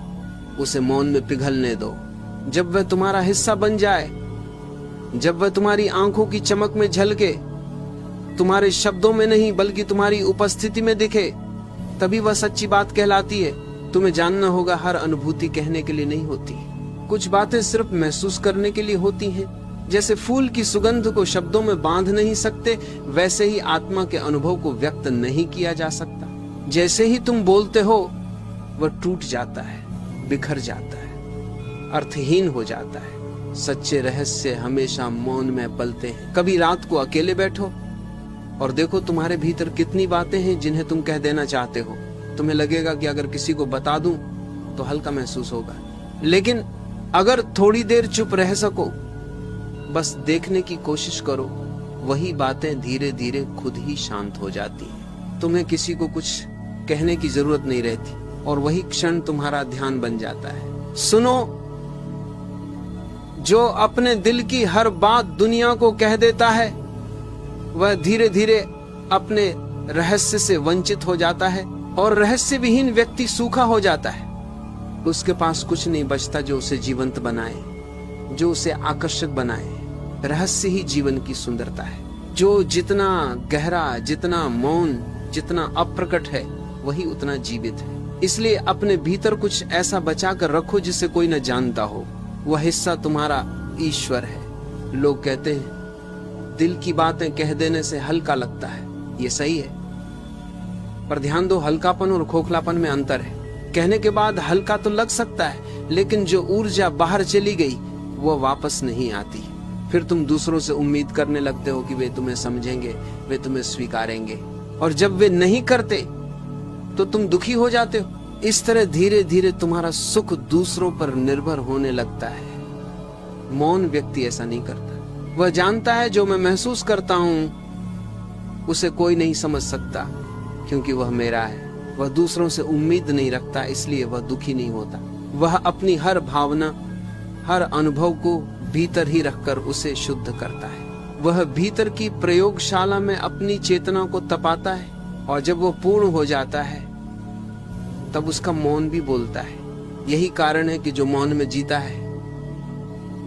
उसे मौन में पिघलने दो। जब वह तुम्हारा हिस्सा बन जाए, जब वह तुम्हारी आंखों की चमक में झलके, तुम्हारे शब्दों में नहीं बल्कि तुम्हारी उपस्थिति में दिखे, तभी वह सच्ची बात कहलाती है। तुम्हें जानना होगा हर अनुभूति कहने के लिए नहीं होती, कुछ बातें सिर्फ महसूस करने के लिए होती हैं। जैसे फूल की सुगंध को शब्दों में बांध नहीं सकते, वैसे ही आत्मा के अनुभव को व्यक्त नहीं किया जा सकता। जैसे ही तुम बोलते हो वह टूट जाता है, बिखर जाता है, अर्थहीन हो जाता है। सच्चे रहस्य हमेशा मौन में पलते हैं। कभी रात को अकेले बैठो और देखो तुम्हारे भीतर कितनी बातें हैं जिन्हें तुम कह देना चाहते हो। तुम्हें लगेगा कि अगर किसी को बता दूं तो हल्का महसूस होगा, लेकिन अगर थोड़ी देर चुप रह सको, बस देखने की कोशिश करो, वही बातें धीरे धीरे खुद ही शांत हो जाती हैं। तुम्हें किसी को कुछ कहने की जरूरत नहीं रहती, और वही क्षण तुम्हारा ध्यान बन जाता है। सुनो, जो अपने दिल की हर बात दुनिया को कह देता है वह धीरे धीरे अपने रहस्य से वंचित हो जाता है, और रहस्य विहीन व्यक्ति सूखा हो जाता है। उसके पास कुछ नहीं बचता जो उसे जीवंत बनाए, जो उसे आकर्षक बनाए। रहस्य ही जीवन की सुंदरता है। जो जितना गहरा, जितना मौन, जितना अप्रकट है, वही उतना जीवित है। इसलिए अपने भीतर कुछ ऐसा बचा कर रखो जिसे कोई न जानता हो। वह हिस्सा तुम्हारा ईश्वर है। लोग कहते हैं दिल की बातें कह देने से हल्का लगता है, ये सही है, पर ध्यान दो, हल्कापन और खोखलापन में अंतर है। कहने के बाद हल्का तो लग सकता है, लेकिन जो ऊर्जा बाहर चली गई वो वापस नहीं आती। फिर तुम दूसरों से उम्मीद करने लगते हो कि वे तुम्हें समझेंगे, वे तुम्हें स्वीकारेंगे, और जब वे नहीं करते तो तुम दुखी हो जाते हो। इस तरह धीरे धीरे तुम्हारा सुख दूसरों पर निर्भर होने लगता है। मौन व्यक्ति ऐसा नहीं करता। वह जानता है जो मैं महसूस करता हूं उसे कोई नहीं समझ सकता, क्योंकि वह मेरा है। वह दूसरों से उम्मीद नहीं रखता, इसलिए वह दुखी नहीं होता। वह अपनी हर भावना, हर अनुभव को भीतर ही रखकर उसे शुद्ध करता है। वह भीतर की प्रयोगशाला में अपनी चेतना को तपाता है, और जब वह पूर्ण हो जाता है तब उसका मौन भी बोलता है। यही कारण है कि जो मौन में जीता है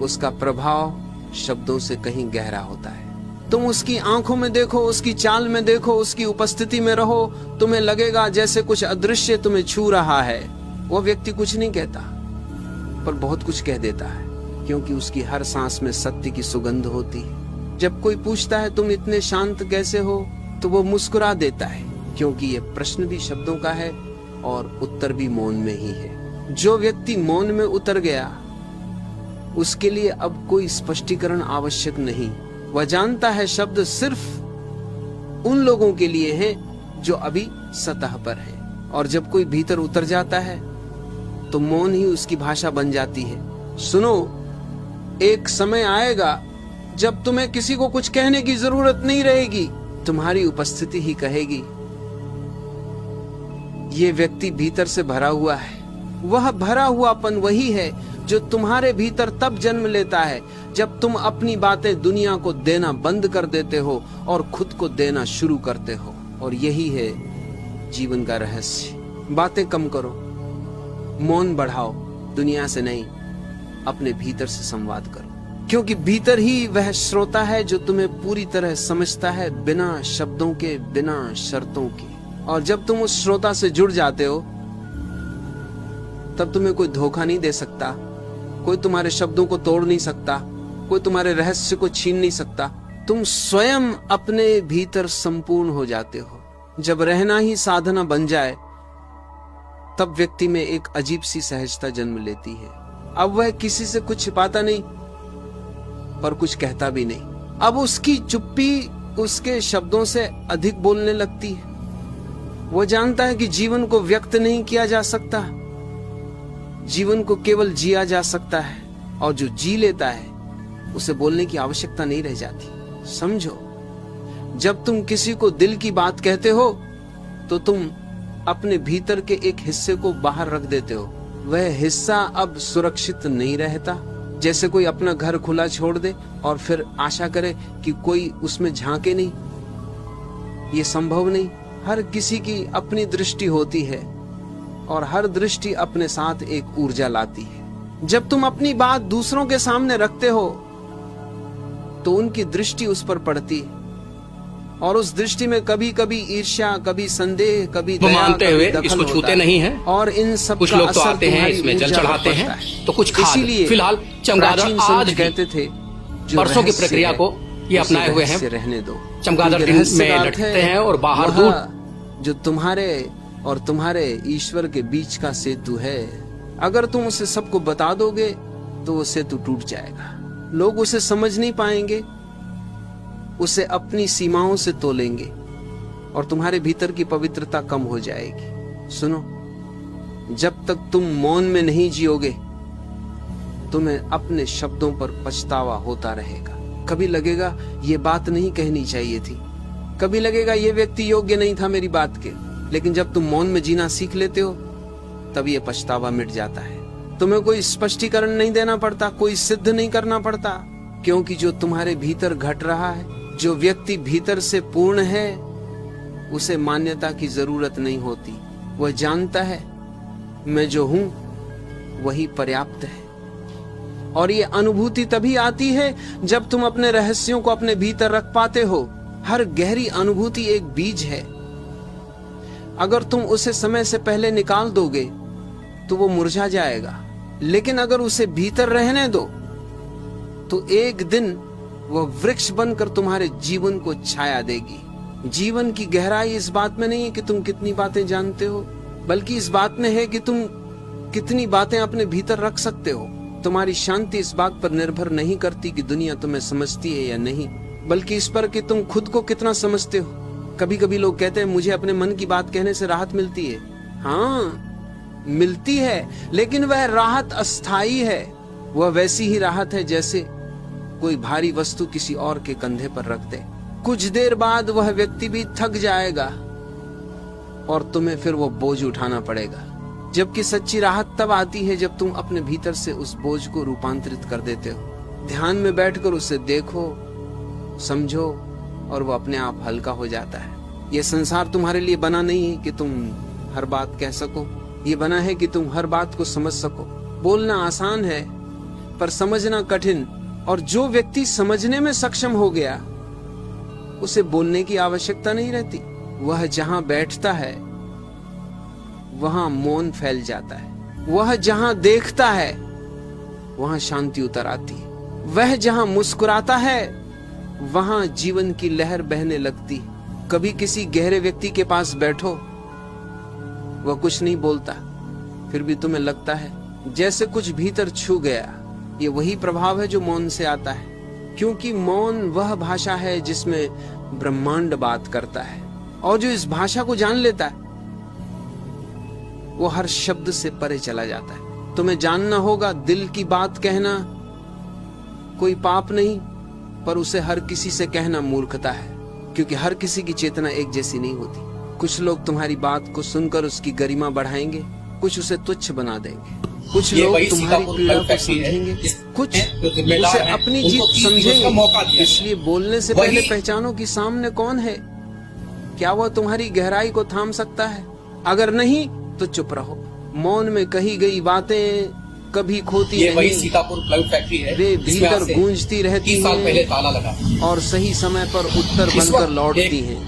उसका प्रभाव शब्दों से कहीं गहरा होता है। तुम उसकी आंखों में देखो, उसकी चाल में देखो, उसकी उपस्थिति में रहो, तुम्हें लगेगा जैसे कुछ अदृश्य तुम्हें छू रहा है। वह व्यक्ति कुछ नहीं कहता, पर बहुत कुछ कह देता है, क्योंकि उसकी हर सांस में सत्य की सुगंध होती है। जब कोई पूछता है तुम इतने शांत कैसे हो, तो वो मुस्कुरा देता है, क्योंकि ये प्रश्न भी शब्दों का है और उत्तर भी मौन में ही है। जो व्यक्ति मौन में उतर गया उसके लिए अब कोई स्पष्टीकरण आवश्यक नहीं। वह जानता है शब्द सिर्फ उन लोगों के लिए हैं जो अभी सतह पर हैं, और जब कोई भीतर उतर जाता है तो मौन ही उसकी भाषा बन जाती है। सुनो, एक समय आएगा जब तुम्हें किसी को कुछ कहने की जरूरत नहीं रहेगी, तुम्हारी उपस्थिति ही कहेगी। ये व्यक्ति भीतर से भरा हुआ है। वह भरा हुआपन वही है जो तुम्हारे भीतर तब जन्म लेता है जब तुम अपनी बातें दुनिया को देना बंद कर देते हो और खुद को देना शुरू करते हो। और यही है जीवन का रहस्य। बातें कम करो, मौन बढ़ाओ, दुनिया से नहीं, अपने भीतर से संवाद करो, क्योंकि भीतर ही वह श्रोता है जो तुम्हें पूरी तरह समझता है, बिना शब्दों के, बिना शर्तों के। और जब तुम उस श्रोता से जुड़ जाते हो तब तुम्हें कोई धोखा नहीं दे सकता, कोई तुम्हारे शब्दों को तोड़ नहीं सकता, कोई तुम्हारे रहस्य को छीन नहीं सकता। तुम स्वयं अपने भीतर संपूर्ण हो जाते हो। जब रहना ही साधना बन जाए तब व्यक्ति में एक अजीब सी सहजता जन्म लेती है। अब वह किसी से कुछ छिपाता नहीं, पर कुछ कहता भी नहीं। अब उसकी चुप्पी उसके शब्दों से अधिक बोलने लगती है। वो जानता है कि जीवन को व्यक्त नहीं किया जा सकता, जीवन को केवल जिया जा सकता है, और जो जी लेता है उसे बोलने की आवश्यकता नहीं रह जाती। समझो, जब तुम किसी को दिल की बात कहते हो तो तुम अपने भीतर के एक हिस्से को बाहर रख देते हो। वह हिस्सा अब सुरक्षित नहीं रहता। जैसे कोई अपना घर खुला छोड़ दे और फिर आशा करे कि कोई उसमें झांके नहीं। ये संभव नहीं। हर किसी की अपनी दृष्टि होती है और हर दृष्टि अपने साथ एक ऊर्जा लाती है। जब तुम अपनी बात दूसरों के सामने रखते हो तो उनकी दृष्टि उस पर पड़ती है, और उस दृष्टि में कभी कभी ईर्ष्या, कभी संदेह, कभी दया, मानते हुए इसको छूते नहीं हैं। और इन सब कुछ लोग तो आते हैं, इसमें जल चढ़ाते हैं, तो कुछ खाद। इसीलिए फिलहाल चमगादड़ आज कहते थे वर्षों की प्रक्रिया को ये अपनाए हुए हैं। रहने दो। चमगादड़ दिन में लटकते हैं और बाहर दूर जो तुम्हारे और तुम्हारे ईश्वर के बीच का सेतु है। अगर तुम उसे सबको बता दोगे तो वो सेतु टूट जाएगा। लोग उसे समझ नहीं पाएंगे, उसे अपनी सीमाओं से तोलेंगे और तुम्हारे भीतर की पवित्रता कम हो जाएगी। सुनो, जब तक तुम मौन में नहीं जियोगे तुम्हें अपने शब्दों पर पछतावा होता रहेगा। कभी लगेगा ये बात नहीं कहनी चाहिए थी, कभी लगेगा ये व्यक्ति योग्य नहीं था मेरी बात के। लेकिन जब तुम मौन में जीना सीख लेते हो तब ये पछतावा मिट जाता है। तुम्हें कोई स्पष्टीकरण नहीं देना पड़ता, कोई सिद्ध नहीं करना पड़ता, क्योंकि जो तुम्हारे भीतर घट रहा है, जो व्यक्ति भीतर से पूर्ण है, उसे मान्यता की जरूरत नहीं होती। वह जानता है मैं जो हूं वही पर्याप्त है। और ये अनुभूति तभी आती है जब तुम अपने रहस्यों को अपने भीतर रख पाते हो। हर गहरी अनुभूति एक बीज है। अगर तुम उसे समय से पहले निकाल दोगे तो वो मुरझा जाएगा, लेकिन अगर उसे भीतर रहने दो तो एक दिन वह वृक्ष बनकर तुम्हारे जीवन को छाया देगी। जीवन की गहराई इस बात में नहीं है कि तुम कितनी बातें जानते हो, बल्कि इस बात में है कि तुम कितनी बातें अपने भीतर रख सकते हो। तुम्हारी शांति इस बात पर निर्भर नहीं करती कि दुनिया तुम्हें समझती है या नहीं, बल्कि इस पर कि तुम खुद को कितना समझते हो। कभी कभी लोग कहते हैं मुझे अपने मन की बात कहने से राहत मिलती है। हाँ, मिलती है, लेकिन वह राहत अस्थाई है। वह वैसी ही राहत है जैसे कोई भारी वस्तु किसी और के कंधे पर रख दे। कुछ देर बाद वह व्यक्ति भी थक जाएगा और तुम्हें फिर वो बोझ उठाना पड़ेगा। जबकि सच्ची राहत तब आती है जब तुम अपने भीतर से उस बोझ को रूपांतरित कर देते हो। ध्यान में बैठकर उसे देखो, समझो और वो अपने आप हल्का हो जाता है। यह संसार तुम्हारे लिए बना नहीं है कि तुम हर बात कह सको, ये बना है कि तुम हर बात को समझ सको। बोलना आसान है पर समझना कठिन, और जो व्यक्ति समझने में सक्षम हो गया उसे बोलने की आवश्यकता नहीं रहती। वह जहां बैठता है वहां मौन फैल जाता है। वह जहां देखता है वहां शांति उतर आती है। वह जहां मुस्कुराता है वहां जीवन की लहर बहने लगती। कभी किसी गहरे व्यक्ति के पास बैठो, वह कुछ नहीं बोलता, फिर भी तुम्हें लगता है जैसे कुछ भीतर छू गया। ये वही प्रभाव है जो मौन से आता है, क्योंकि मौन वह भाषा है जिसमें ब्रह्मांड बात करता है, और जो इस भाषा को जान लेता है वो हर शब्द से परे चला जाता है। तुम्हें जानना होगा, दिल की बात कहना कोई पाप नहीं, पर उसे हर किसी से कहना मूर्खता है, क्योंकि हर किसी की चेतना एक जैसी नहीं होती। कुछ लोग तुम्हारी बात को सुनकर उसकी गरिमा बढ़ाएंगे, कुछ उसे तुच्छ बना देंगे। कुछ लोग तुम्हारी पीड़ा को समझेंगे, कुछ उसे अपनी जीत समझेंगे। इसलिए बोलने से पहले पहचानो कि सामने कौन है। क्या वह तुम्हारी गहराई को थाम सकता है? अगर नहीं तो चुप रहो। मौन में कही गई बातें कभी खोती नहीं। वही सीतापुर प्लाईवुड फैक्ट्री है, वे भीतर गूंजती रहती हैं, 30 साल पहले ताला लगा और सही समय पर उत्तर बनकर लौटती हैं।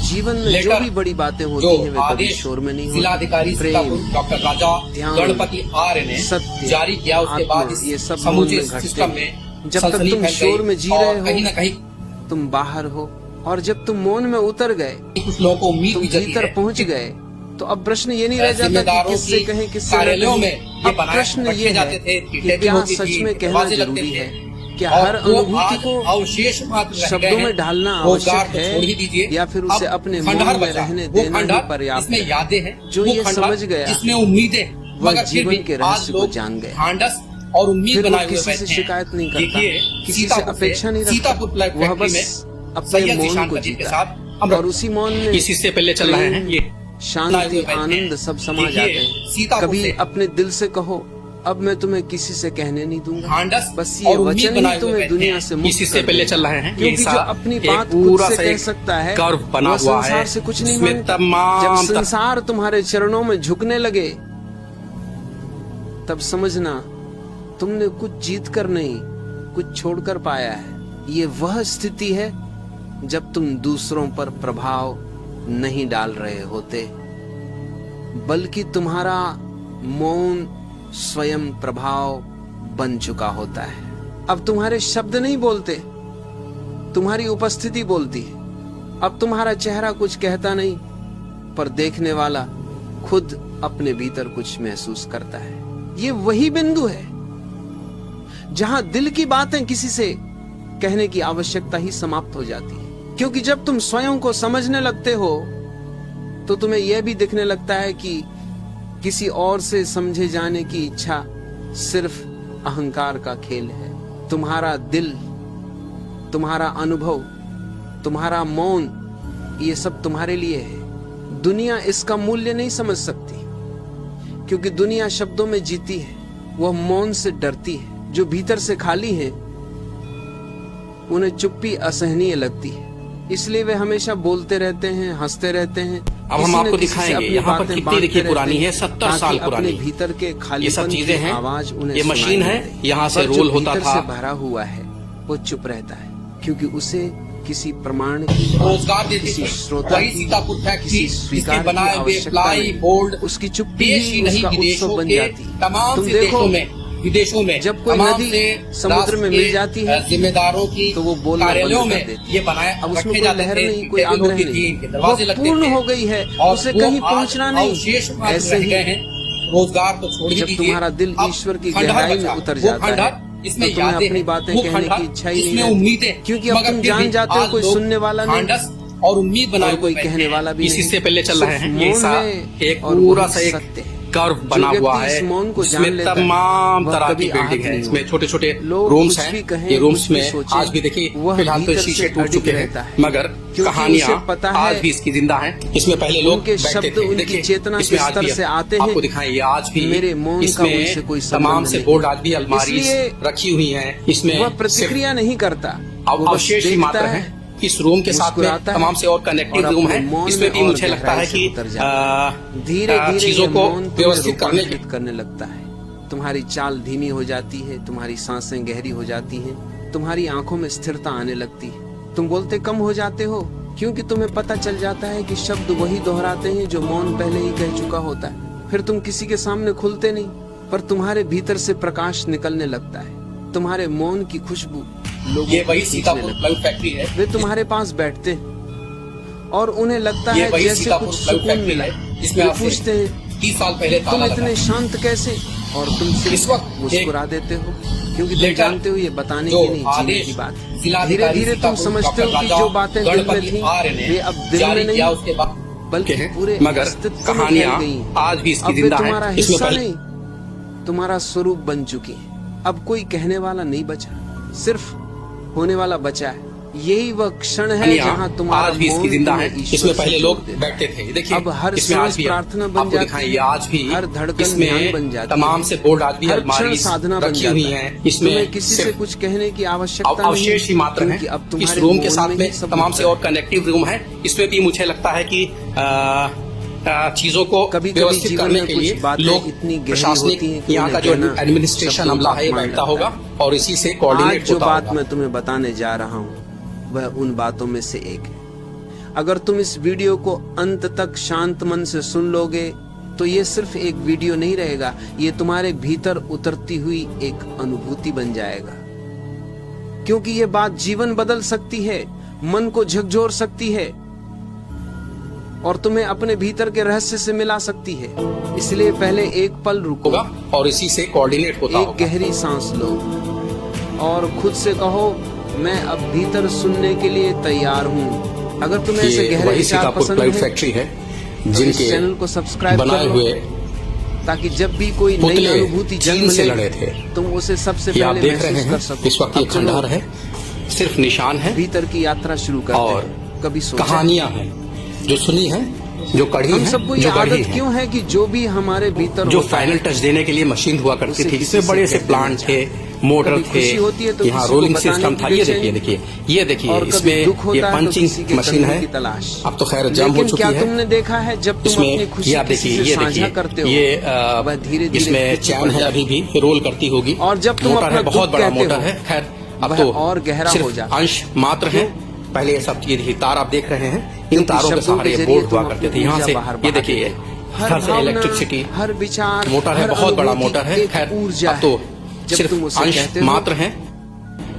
जीवन में जो भी बड़ी बातें होती हैं वे कभी शोर में नहीं होती। जिलाधिकारी सीतापुर डॉक्टर राजा गणपति आर्य ने जारी किया, उसके बाद ये सब समूचे सिस्टम में जब तक तुम शोर में जी रहे हो कहीं न कहीं तुम बाहर हो, और जब तुम मौन में उतर गए, कुछ लोगों को उम्मीद भी भीतर पहुंच गए, तो अब प्रश्न ये नहीं रह जाता कि किससे कहें किससे कार्यालयों में अब प्रश्न ये है कि क्या सच में कहना जरूरी है? क्या हर अनुभूति को शब्दों में ढालना आवश्यक है, या फिर उसे अपने मन में रहने देना ही पर्याप्त है? जो ये समझ गया जिसमें उम्मीदें वह जीवन के रहस्य को जान गया, और उम्मीद बनाए हुए किसी से शिकायत नहीं करता, किसी से अपेक्षा नहीं रखता। वह बस अपने मौन को जीता, और उसी मौन में इसी से पहले चल रहे हैं ये शांति आनंद सब समा जाते हैं। कभी अपने दिल से कहो, अब मैं तुम्हें किसी से कहने नहीं दूंगा, बस ये वचन ही तुम्हें दुनिया से मुक्त इसी से पहले चल रहे हैं। क्योंकि जो अपनी बात खुद से कह सकता है बना वह हुआ संसार है, से कुछ नहीं मांगता। जब संसार तुम्हारे चरणों में झुकने लगे तब समझना तुमने कुछ जीत कर नहीं, कुछ छोड़कर पाया है। ये वह स्थिति है जब तुम दूसरों पर प्रभाव नहीं डाल रहे होते, बल्कि तुम्हारा मौन स्वयं प्रभाव बन चुका होता है। अब तुम्हारे शब्द नहीं बोलते, तुम्हारी उपस्थिति बोलती है। अब तुम्हारा चेहरा कुछ कहता नहीं, पर देखने वाला खुद अपने भीतर कुछ महसूस करता है। ये वही बिंदु है जहां दिल की बातें किसी से कहने की आवश्यकता ही समाप्त हो जाती है, क्योंकि जब तुम स्वयं को समझने लगते हो तो तुम्हें यह भी दिखने लगता है कि किसी और से समझे जाने की इच्छा सिर्फ अहंकार का खेल है। तुम्हारा दिल, तुम्हारा अनुभव, तुम्हारा मौन, ये सब तुम्हारे लिए है। दुनिया इसका मूल्य नहीं समझ सकती, क्योंकि दुनिया शब्दों में जीती है, वह मौन से डरती है। जो भीतर से खाली है उन्हें चुप्पी असहनीय लगती है, इसलिए वे हमेशा बोलते रहते हैं, हंसते रहते हैं। अब हम आपको दिखाएंगे यहाँ पर कितनी देखिए पुरानी है, 70 साल पुरानी। भीतर के खाली ये सब चीजें हैं, आवाज उन्हें ये मशीन है, यहाँ से रोल होता था। से भरा हुआ है वो चुप रहता है, क्योंकि उसे किसी प्रमाण की, रोजगार देती किसी थी। श्रोता वही की, सीतापुर फैक्ट्री, किसी स्वीकार की बनाए हुए आवश्यकता प्लाई नहीं। बोर्ड उसकी चुप्पी देश ही नहीं उसका विदेशों उत्सव बन के जाती। तमाम तुम से देखो, देशों में, विदेशों में जब कोई तमाम नदी से समुद्र में मिल जाती है जिम्मेदारों की तो वो बोलना कार्यालयों बंद कर में देती ये बनाए अब उसमें रखे कोई जाते लहर थे, नहीं, कोई टेबल आग्रह होती थी, नहीं, इनके दरवाजे वो लगते पूर्ण थे। हो गई है, और उसे वो कहीं आज पहुंचना नहीं। अवशेष मात्र ऐसे रह ही गए हैं। रोजगार तो छोड़ ही जब दीजिए, तुम्हारा दिल अब ईश्वर की खंडहर गहराई बचा, में उतर वो जाता है खंडहर, इसमें तो तुम्हें यादें अपनी हैं, बातें वो कहने की खंडहर, इच्छा ही नहीं इसमें रहती, उम्मीदें, क्योंकि अब मगर तुम फिर भी जान जाते हो आज कोई लोग सुनने वाला नहीं ढांढस और उम्मीद बनाए और कोई हुए कहने हैं। वाला भी इसी नहीं। से पहले चल रहे हैं ये मौन है एक और पूरा वही सा एक सत्य है। कर्व बना हुआ है, इसमें तमाम तरह की बिल्डिंग है, इसमें छोटे छोटे रूम्स हैं। ये रूम्स में आज भी देखिए फिलहाल तो शीशे टूट चुके हैं, मगर कहानियां आज भी इसकी जिंदा हैं। इसमें पहले लोग बैठते थे, देखिए इसमें आज भी आपको दिखाएं, ये आज भी इसमें तमाम से बोर्ड, आज भी अलमारी रखी हुई है, इसमें प्रतिक्रिया नहीं करता, अवशेष ही मात्र है। इस रूम के साथ में तमाम से और कनेक्टिव रूम है, इसमें भी मुझे लगता है कि धीरे धीरे चीजों को व्यवस्थित करने लगता है। तुम्हारी चाल धीमी हो जाती है, तुम्हारी सांसें गहरी हो जाती हैं, तुम्हारी आंखों में स्थिरता आने लगती है, तुम बोलते कम हो जाते हो, क्योंकि तुम्हें पता चल जाता है कि शब्द वही दोहराते हैं जो मौन पहले ही कह चुका होता है। फिर तुम किसी के सामने खुलते नहीं, पर तुम्हारे भीतर से प्रकाश निकलने लगता है। तुम्हारे मौन की खुशबू ये वही सीतापुर प्लाईवुड फैक्ट्री है। वे तुम्हारे पास बैठते हैं और उन्हें लगता है जैसे कुछ सुकून मिला। इसमें वे पूछते हैं 30 साल पहले तुम इतने शांत कैसे, और तुम इस वक्त मुस्कुरा देते हो, क्योंकि तुम जानते हो ये बताने की नहीं, जीने की बात। धीरे धीरे तुम समझते हो कि जो बातें दिल में थी वे अब दिल में नहीं, बल्कि पूरे अस्तित्व में फैल गई। आज भी इसकी अब वे जिंदा तुम्हारा है। हिस्सा नहीं, तुम्हारा स्वरूप बन चुकी है। अब कोई कहने वाला नहीं बचा, सिर्फ होने वाला बचा है। यही वह क्षण है जहाँ तुम्हारा आज भी इसकी जिंदा है। इसमें पहले लोग बैठते थे, देखिए अब हर सांस प्रार्थना बन जाती है, आज भी हर धड़कन ध्यान बन जाती है, तमाम से बोर्ड आज भी हर अलमारी साधना रखी हुई है। इसमें किसी से कुछ कहने की आवश्यकता नहीं, अवशेष ही मात्र है। अब इस रूम के साथ में तमाम से और कनेक्टिव रूम है, इसमें भी मुझे लगता है कि चीजों को व्यवस्थित करने के लिए लोग प्रशासनिक यहाँ का जो एडमिनिस्ट्रेशन अमला है बैठता होगा और इसी से कोऑर्डिनेट जो बात मैं तुम्हें बताने जा रहा हूँ वह उन बातों में से एक है। अगर तुम इस वीडियो को अंत तक शांत मन से सुन लोगे तो ये सिर्फ एक वीडियो नहीं रहेगा, ये तुम्हारे भीतर उतरती हुई एक अनुभूति बन जाएगा, क्योंकि ये बात जीवन बदल सकती है, मन को झकझोर सकती है और तुम्हें अपने भीतर के रहस्य से मिला सकती है। इसलिए पहले एक पल रुको और इसी से कोऑर्डिनेट होगा। एक गहरी सांस लो और खुद से कहो मैं अब भीतर सुनने के लिए तैयार हूँ। अगर तुम्हें ऐसे गहरे विचार पसंद है फैक्ट्री है तो इस चैनल को सब्सक्राइब बनाए हुए, ताकि जब भी कोई नई अनुभूति जन्म से ले लड़े थे तुम उसे सबसे पहले महसूस कर सको। इस वक्त ये खंडहर है, सिर्फ निशान है, भीतर की यात्रा शुरू करते और हैं। कभी सोचा कहानियां हैं जो सुनी है, जो कढ़ी हम है, सबको ये आदत क्यों है कि जो भी हमारे भीतर जो फाइनल टच देने के लिए मशीन हुआ करती थी, जिसमें बड़े से प्लांट थे, मोटर थे, यहाँ रोलिंग सिस्टम था। ये देखिए इसमें ये पंचिंग मशीन है। अब तो खैर जाम हो चुकी है। तुमने देखा है जब तुम अपनी खुशी किसी से साझा करते हो, ये धीरे इसमें चैन है, अभी भी रोल करती होगी, और जब तुम मोटर है, बहुत बड़ा मोटर है। खैर अब तो और गहरा हो जाता है, अंश मात्र है। पहले ये सब चीज तार आप देख रहे हैं, इन तारों के सहारे ये बोर्ड हुआ करते थे। यहाँ से ये देखिए घर से इलेक्ट्रिसिटी, हर विचार, मोटर है, बहुत बड़ा मोटर है। खैर अब तो सिर्फ अंश मात्र है।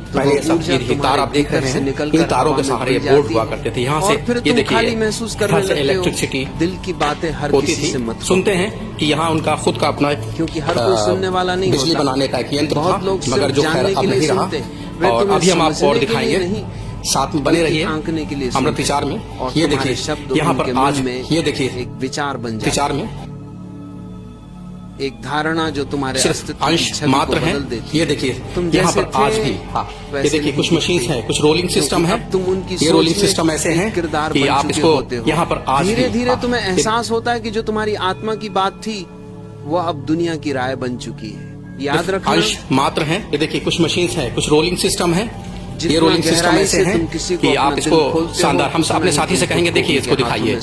पहले ये सब चीज तार आप देख रहे हैं, इन तारों के सहारे बोर्ड हुआ करते थे। यहाँ से ये देखिए महसूस करने लगते हो, इलेक्ट्रिसिटी दिल की बातें हर होती किसी से मत थी। सुनते हैं कि यहाँ उनका खुद का अपना, क्योंकि हर कोई सुनने वाला नहीं बिजली होता। बनाने का एक यंत्र था, बहुत लोग मगर जो खैर अब नहीं रहा। और अभी हम आपको और दिखाएंगे, साथ में बने रहिए आंकने के लिए अमृत विचार में। ये देखिए यहाँ पर आज ये देखिए एक विचार बन जाए, विचार में एक धारणा जो तुम्हारे सिर्फ अंश मात्र है। ये देखिए यहाँ पर आज भी ये देखिए कुछ मशीन है, कुछ रोलिंग सिस्टम है। तुम उनकी ये रोलिंग सिस्टम ऐसे हैं कि आप इसको यहाँ पर आज धीरे धीरे तुम्हें एहसास होता है कि जो तुम्हारी आत्मा की बात थी वो अब दुनिया की राय बन चुकी है। याद रखना अंश मात्र है। ये देखिए कुछ मशीन है, कुछ रोलिंग सिस्टम है। ये रोलिंग सिस्टम ऐसे हैं कि आप इसको शानदार, हम अपने साथी से कहेंगे देखिए इसको दिखाइए।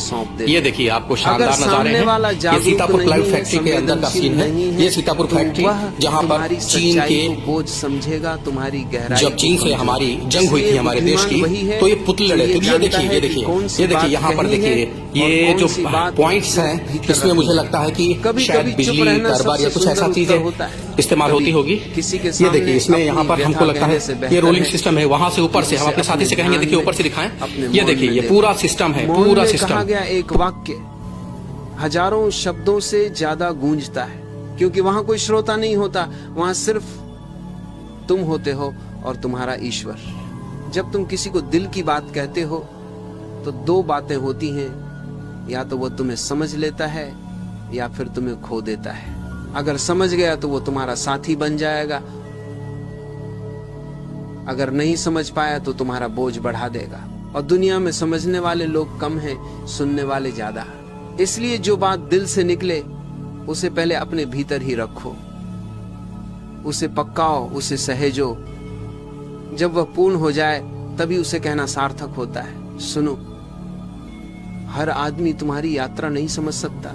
ये देखिए आपको शानदार नजारे हैं। ये सीतापुर प्लाईवुड फैक्ट्री के अंदर का सीन है। ये सीतापुर फैक्ट्री जहाँ पर चीन के बोझ समझेगा, तुम्हारी गहराई, जब चीन से हमारी जंग हुई थी हमारे देश की, तो ये पुतले लड़े थे। ये देखिए यहाँ पर देखिए ये जो पॉइंट्स हैं, इसमें मुझे लगता है कि शायद बिजली, दरबार या कुछ ऐसा चीजें इस्तेमाल होती होगी। ये देखिए इसमें यहाँ पर हमको लगता है ये रोलिंग सिस्टम है। वहां से ऊपर से हम अपने साथी से कहेंगे देखिए ऊपर से दिखाएं। ये देखिए ये पूरा सिस्टम है, पूरा सिस्टम। कहा गया एक वाक्य हजारों शब्दों से ज्यादा गूंजता है, क्योंकि वहां कोई श्रोता नहीं होता, वहां सिर्फ तुम होते हो और तुम्हारा ईश्वर। जब तुम किसी को दिल की बात कहते हो तो दो बातें होती हैं, या तो वो तुम्हें समझ लेता है या फिर तुम्हें खो देता है। अगर समझ गया तो वो तुम्हारा साथी बन जाएगा, अगर नहीं समझ पाया तो तुम्हारा बोझ बढ़ा देगा। और दुनिया में समझने वाले लोग कम हैं, सुनने वाले ज्यादा। इसलिए जो बात दिल से निकले उसे पहले अपने भीतर ही रखो, उसे पक्काओ, उसे सहेजो। जब वह पूर्ण हो जाए तभी उसे कहना सार्थक होता है। सुनो, हर आदमी तुम्हारी यात्रा नहीं समझ सकता,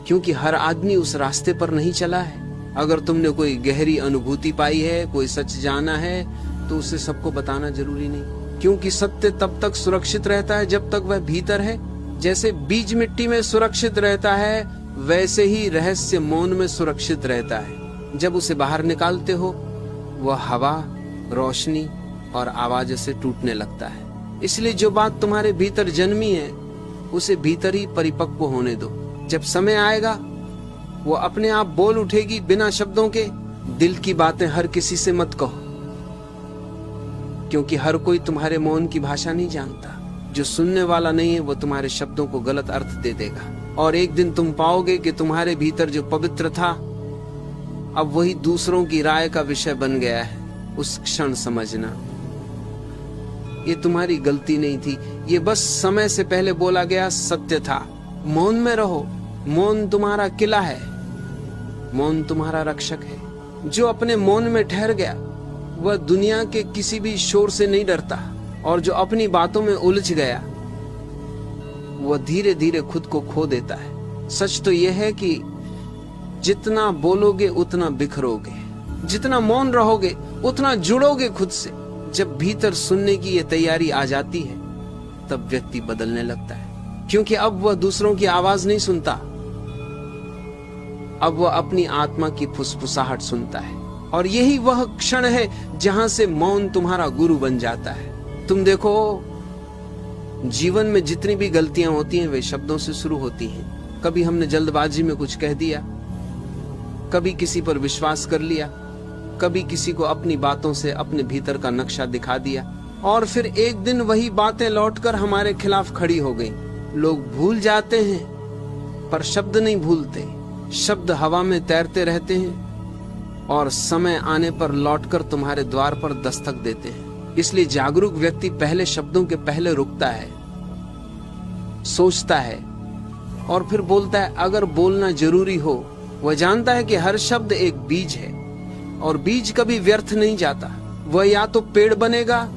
क्योंकि हर आदमी उस रास्ते पर नहीं चला है। अगर तुमने कोई गहरी अनुभूति पाई है, कोई सच जाना है, तो उसे सबको बताना जरूरी नहीं, क्योंकि सत्य तब तक सुरक्षित रहता है जब तक वह भीतर है। जैसे बीज मिट्टी में सुरक्षित रहता है, वैसे ही रहस्य मौन में सुरक्षित रहता है। जब उसे बाहर निकालते हो, वह हवा, रोशनी और आवाज से टूटने लगता है। इसलिए जो बात तुम्हारे भीतर जन्मी है, उसे भीतर ही परिपक्व होने दो। जब समय आएगा, वो अपने आप बोल उठेगी बिना शब्दों के। दिल की बातें हर किसी से मत कहो, क्योंकि हर कोई तुम्हारे मौन की भाषा नहीं जानता। जो सुनने वाला नहीं है, वो तुम्हारे शब्दों को गलत अर्थ दे देगा। और एक दिन तुम पाओगे कि तुम्हारे भीतर जो पवित्र था, अब वही दूसरों की राय का विषय बन गया है। उस क्षण समझना, ये तुम्हारी गलती नहीं थी, ये बस समय से पहले बोला गया सत्य था। मौन में रहो, मौन तुम्हारा किला है, मौन तुम्हारा रक्षक है। जो अपने मौन में ठहर गया, वह दुनिया के किसी भी शोर से नहीं डरता। और जो अपनी बातों में उलझ गया, वह धीरे धीरे खुद को खो देता है। सच तो यह है कि जितना बोलोगे उतना बिखरोगे, जितना मौन रहोगे उतना जुड़ोगे खुद से। जब भीतर सुनने की ये तैयारी आ जाती है, तब व्यक्ति बदलने लगता है, क्योंकि अब वह दूसरों की आवाज नहीं सुनता, अब वह अपनी आत्मा की फुसफुसाहट सुनता है। और यही वह क्षण है जहां से मौन तुम्हारा गुरु बन जाता है। तुम देखो, जीवन में जितनी भी गलतियां होती हैं, वे शब्दों से शुरू होती हैं। कभी हमने जल्दबाजी में कुछ कह दिया, कभी किसी पर विश्वास कर लिया, कभी किसी को अपनी बातों से अपने भीतर का नक्शा दिखा दिया, और फिर एक दिन वही बातें लौटकर हमारे खिलाफ खड़ी हो गई। लोग भूल जाते हैं, पर शब्द नहीं भूलते। शब्द हवा में तैरते रहते हैं और समय आने पर लौटकर तुम्हारे द्वार पर दस्तक देते हैं। इसलिए जागरूक व्यक्ति पहले शब्दों के पहले रुकता है, सोचता है और फिर बोलता है। अगर बोलना जरूरी हो, वह जानता है कि हर शब्द एक बीज है और बीज कभी व्यर्थ नहीं जाता। वह या तो पेड़ बनेगा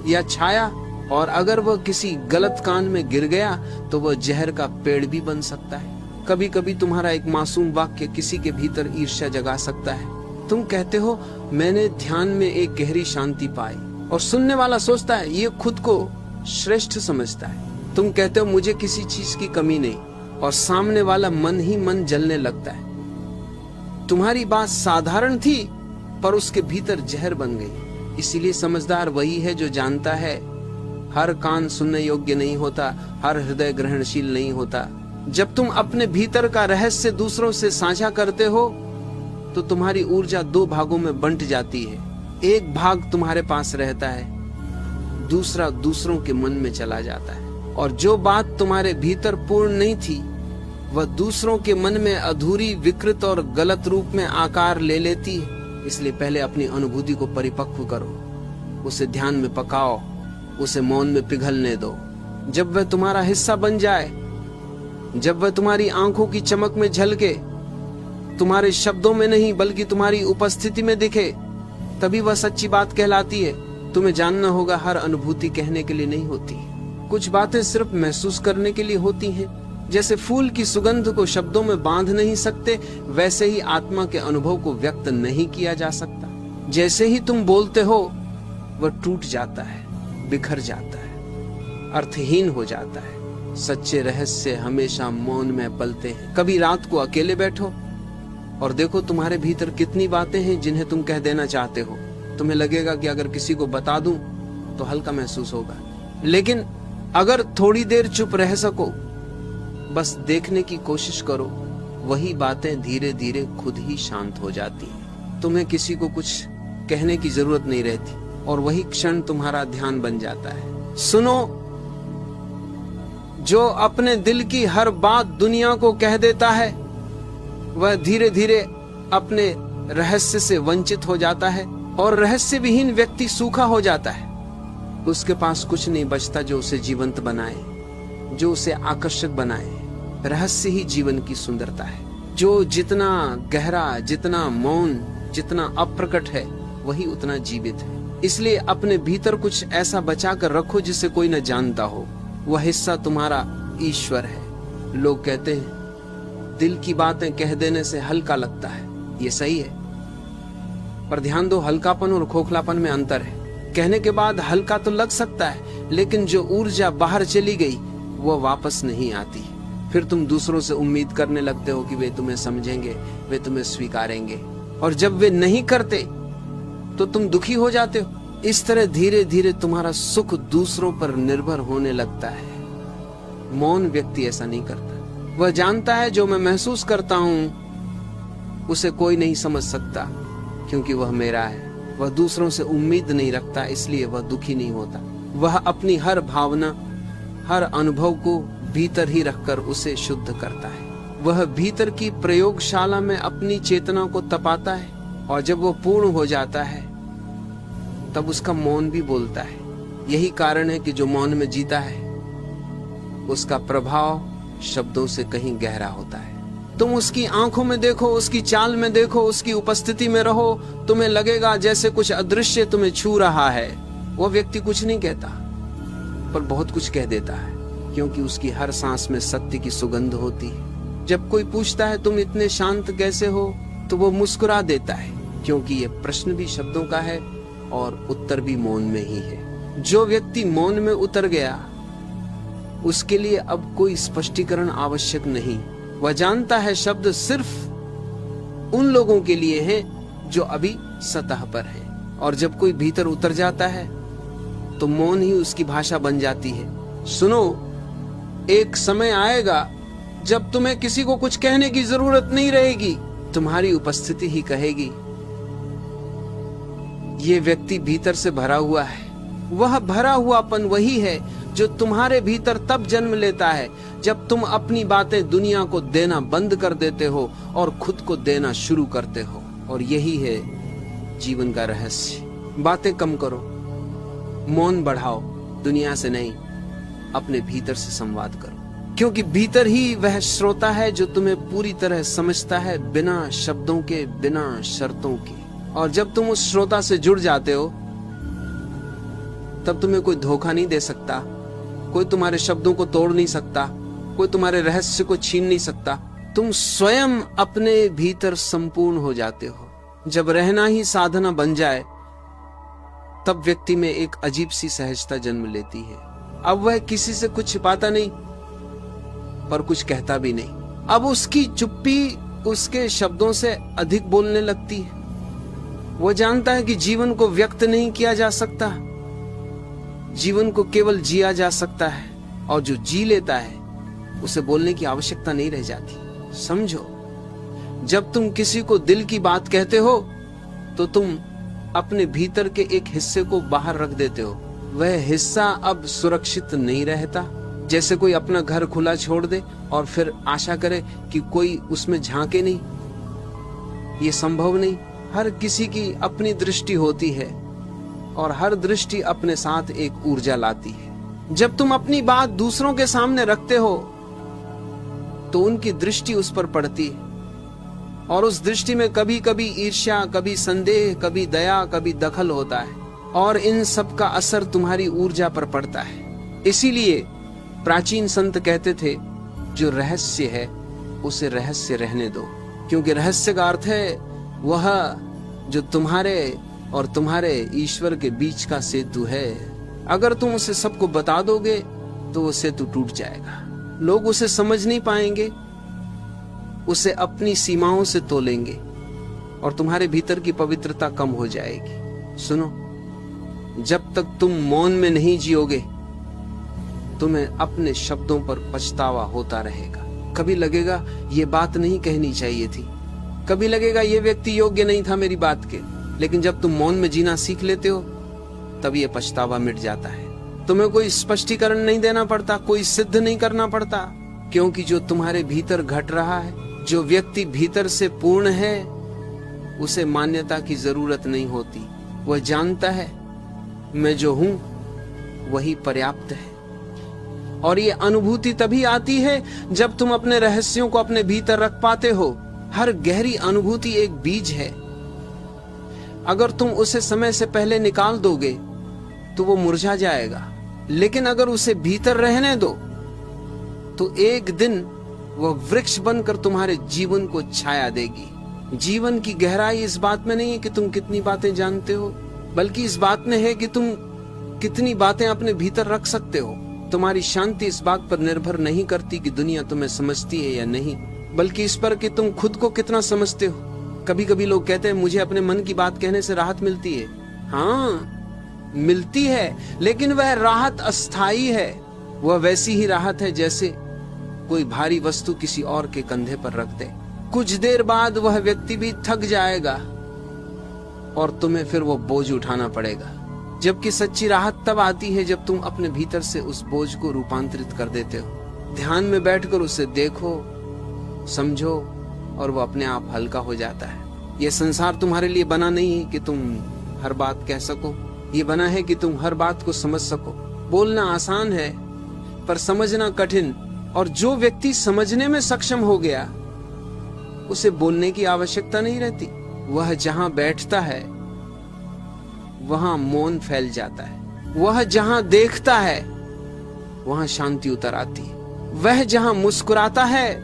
या छाया, और अगर वह किसी गलत कान में गिर गया तो वह जहर का पेड़ भी बन सकता है। कभी कभी तुम्हारा एक मासूम वाक्य किसी के भीतर ईर्ष्या जगा सकता है। तुम कहते हो, मैंने ध्यान में एक गहरी शांति पाई, और सुनने वाला सोचता है ये खुद को श्रेष्ठ समझता है। तुम कहते हो, मुझे किसी चीज की कमी नहीं, और सामने वाला मन ही मन जलने लगता है। तुम्हारी बात साधारण थी, पर उसके भीतर जहर बन गई। इसीलिए समझदार वही है जो जानता है हर कान सुनने योग्य नहीं होता, हर हृदय ग्रहणशील नहीं होता। जब तुम अपने भीतर का रहस्य दूसरों से साझा करते हो, तो तुम्हारी ऊर्जा दो भागों में बंट जाती है। एक भाग तुम्हारे पास रहता है, दूसरा दूसरों के मन में चला जाता है। और जो बात तुम्हारे भीतर पूर्ण नहीं थी, वह दूसरों के मन में अधूरी, विकृत और गलत रूप में आकार ले लेती है। इसलिए पहले अपनी अनुभूति को परिपक्व करो, उसे ध्यान में पकाओ, उसे मौन में पिघलने दो। जब वह तुम्हारा हिस्सा बन जाए, जब वह तुम्हारी आंखों की चमक में झलके, तुम्हारे शब्दों में नहीं बल्कि तुम्हारी उपस्थिति में दिखे, तभी वह सच्ची बात कहलाती है। तुम्हें जानना होगा, हर अनुभूति कहने के लिए नहीं होती। कुछ बातें सिर्फ महसूस करने के लिए होती हैं। जैसे फूल की सुगंध को शब्दों में बांध नहीं सकते, वैसे ही आत्मा के अनुभव को व्यक्त नहीं किया जा सकता। जैसे ही तुम बोलते हो, वह टूट जाता है, बिखर जाता है, अर्थहीन हो जाता है। सच्चे रहस्य हमेशा मौन में पलते हैं। कभी रात को अकेले बैठो और देखो तुम्हारे भीतर कितनी बातें हैं जिन्हें तुम कह देना चाहते हो। तुम्हें लगेगा कि अगर किसी को बता दूं तो हल्का महसूस होगा, लेकिन अगर थोड़ी देर चुप रह सको, बस देखने की कोशिश करो, वही बातें धीरे धीरे खुद ही शांत हो जाती हैं। तुम्हें किसी को कुछ कहने की जरूरत नहीं रहती और वही क्षण तुम्हारा ध्यान बन जाता है। सुनो, जो अपने दिल की हर बात दुनिया को कह देता है, वह धीरे धीरे अपने रहस्य से वंचित हो जाता है और रहस्य विहीन व्यक्ति सूखा हो जाता है। उसके पास कुछ नहीं बचता जो उसे जीवंत बनाए, जो उसे आकर्षक बनाए। रहस्य ही जीवन की सुंदरता है। जो जितना गहरा, जितना मौन, जितना अप्रकट है, वही उतना जीवित है। इसलिए अपने भीतर कुछ ऐसा बचा कर रखो जिसे कोई न जानता हो। वह हिस्सा तुम्हारा ईश्वर है। लोग कहते हैं दिल की बातें कह देने से हल्का लगता है। ये सही है, पर ध्यान दो, हल्कापन और खोखलापन में अंतर है। कहने के बाद हल्का तो लग सकता है, लेकिन जो ऊर्जा बाहर चली गई वो वापस नहीं आती। फिर तुम दूसरों से उम्मीद करने लगते हो कि वे तुम्हें समझेंगे, वे तुम्हें स्वीकारेंगे, और जब वे नहीं करते तो तुम दुखी हो जाते हो। इस तरह धीरे धीरे तुम्हारा सुख दूसरों पर निर्भर होने लगता है। मौन व्यक्ति ऐसा नहीं करता। वह जानता है जो मैं महसूस करता हूं उसे कोई नहीं समझ सकता, क्योंकि वह मेरा है। वह दूसरों से उम्मीद नहीं रखता, इसलिए वह दुखी नहीं होता। वह अपनी हर भावना, हर अनुभव को भीतर ही रखकर उसे शुद्ध करता है। वह भीतर की प्रयोगशाला में अपनी चेतना को तपाता है, और जब वो पूर्ण हो जाता है तब उसका मौन भी बोलता है। यही कारण है कि जो मौन में जीता है उसका प्रभाव शब्दों से कहीं गहरा होता है। तुम उसकी आंखों में देखो, उसकी चाल में देखो, उसकी उपस्थिति में रहो, तुम्हें लगेगा जैसे कुछ अदृश्य तुम्हें छू रहा है। वो व्यक्ति कुछ नहीं कहता, पर बहुत कुछ कह देता है, क्योंकि उसकी हर सांस में सत्य की सुगंध होती है। जब कोई पूछता है तुम इतने शांत कैसे हो, तो वो मुस्कुरा देता है, क्योंकि ये प्रश्न भी शब्दों का है और उत्तर भी मौन में ही है। जो व्यक्ति मौन में उतर गया, उसके लिए अब कोई स्पष्टीकरण आवश्यक नहीं। वह जानता है शब्द सिर्फ उन लोगों के लिए हैं जो अभी सतह पर हैं, और जब कोई भीतर उतर जाता है तो मौन ही उसकी भाषा बन जाती है। सुनो, एक समय आएगा जब तुम्हें किसी को कुछ कहने की जरूरत नहीं रहेगी, तुम्हारी उपस्थिति ही कहेगी। ये व्यक्ति भीतर से भरा हुआ है। वह भरा हुआपन वही है जो तुम्हारे भीतर तब जन्म लेता है जब तुम अपनी बातें दुनिया को देना बंद कर देते हो और खुद को देना शुरू करते हो। और यही है जीवन का रहस्य। बातें कम करो, मौन बढ़ाओ, दुनिया से नहीं, अपने भीतर से संवाद करो, क्योंकि भीतर ही वह श्रोता है जो तुम्हें पूरी तरह समझता है, बिना शब्दों के, बिना शर्तों के। और जब तुम उस श्रोता से जुड़ जाते हो तब तुम्हें कोई धोखा नहीं दे सकता, कोई तुम्हारे शब्दों को तोड़ नहीं सकता, कोई तुम्हारे रहस्य को छीन नहीं सकता। तुम स्वयं अपने भीतर संपूर्ण हो जाते हो। जब रहना ही साधना बन जाए तब व्यक्ति में एक अजीब सी सहजता जन्म लेती है। अब वह किसी से कुछ छिपाता नहीं, पर कुछ कहता भी नहीं। अब उसकी चुप्पी उसके शब्दों से अधिक बोलने लगती है। वो जानता है कि जीवन को व्यक्त नहीं किया जा सकता, जीवन को केवल जिया जा सकता है, और जो जी लेता है उसे बोलने की आवश्यकता नहीं रह जाती। समझो, जब तुम किसी को दिल की बात कहते हो तो तुम अपने भीतर के एक हिस्से को बाहर रख देते हो। वह हिस्सा अब सुरक्षित नहीं रहता। जैसे कोई अपना घर खुला छोड़ दे और फिर आशा करे कि कोई उसमें झांके नहीं। ये संभव नहीं। हर किसी की अपनी दृष्टि होती है और हर दृष्टि अपने साथ एक ऊर्जा लाती है। जब तुम अपनी बात दूसरों के सामने रखते हो तो उनकी दृष्टि उस पर पड़ती है, और उस दृष्टि में कभी कभी ईर्ष्या, कभी संदेह, कभी दया, कभी दखल होता है, और इन सब का असर तुम्हारी ऊर्जा पर पड़ता है। इसीलिए प्राचीन संत कहते थे, जो रहस्य है उसे रहस्य रहने दो, क्योंकि रहस्य का अर्थ है वह जो तुम्हारे और तुम्हारे ईश्वर के बीच का सेतु है। अगर तुम उसे सबको बता दोगे तो वो सेतु टूट जाएगा। लोग उसे समझ नहीं पाएंगे, उसे अपनी सीमाओं से तोलेंगे, और तुम्हारे भीतर की पवित्रता कम हो जाएगी। सुनो, जब तक तुम मौन में नहीं जियोगे तुम्हें अपने शब्दों पर पछतावा होता रहेगा। कभी लगेगा ये बात नहीं कहनी चाहिए थी, कभी लगेगा ये व्यक्ति योग्य नहीं था मेरी बात के, लेकिन जब तुम मौन में जीना सीख लेते हो तब ये पछतावा मिट जाता है। तुम्हें कोई स्पष्टीकरण नहीं देना पड़ता, कोई सिद्ध नहीं करना पड़ता, क्योंकि जो तुम्हारे भीतर घट रहा है, जो व्यक्ति भीतर से पूर्ण है, उसे मान्यता की जरूरत नहीं होती। वह जानता है मैं जो हूं वही पर्याप्त है। और ये अनुभूति तभी आती है जब तुम अपने रहस्यों को अपने भीतर रख पाते हो। हर गहरी अनुभूति एक बीज है। अगर तुम उसे समय से पहले निकाल दोगे तो वो मुरझा जाएगा, लेकिन अगर उसे भीतर रहने दो तो एक दिन वह वृक्ष बनकर तुम्हारे जीवन को छाया देगी। जीवन की गहराई इस बात में नहीं है कि तुम कितनी बातें जानते हो, बल्कि इस बात में है कि तुम कितनी बातें अपने भीतर रख सकते हो। तुम्हारी शांति इस बात पर निर्भर नहीं करती कि दुनिया तुम्हें समझती है या नहीं, बल्कि इस पर कि तुम खुद को कितना समझते हो। कभी कभी लोग कहते हैं मुझे अपने मन की बात कहने से राहत मिलती है। हाँ, मिलती है, लेकिन वह राहत अस्थायी है। वह वैसी ही राहत है जैसे कोई भारी वस्तु किसी और के कंधे पर रख दे। कुछ देर बाद वह व्यक्ति भी थक जाएगा और तुम्हें फिर वो बोझ उठाना पड़ेगा। जबकि सच्ची राहत तब आती है जब तुम अपने भीतर से उस बोझ को रूपांतरित कर देते हो। ध्यान में बैठकर उसे देखो, समझो, और वो अपने आप हल्का हो जाता है। ये संसार तुम्हारे लिए बना नहीं है कि तुम हर बात कह सको, ये बना है कि तुम हर बात को समझ सको। बोलना आसान है पर समझना कठिन, और जो व्यक्ति समझने में सक्षम हो गया उसे बोलने की आवश्यकता नहीं रहती। वह जहां बैठता है वहां मौन फैल जाता है। वह जहां देखता है वहां शांति उतर आती है। वह जहां मुस्कुराता है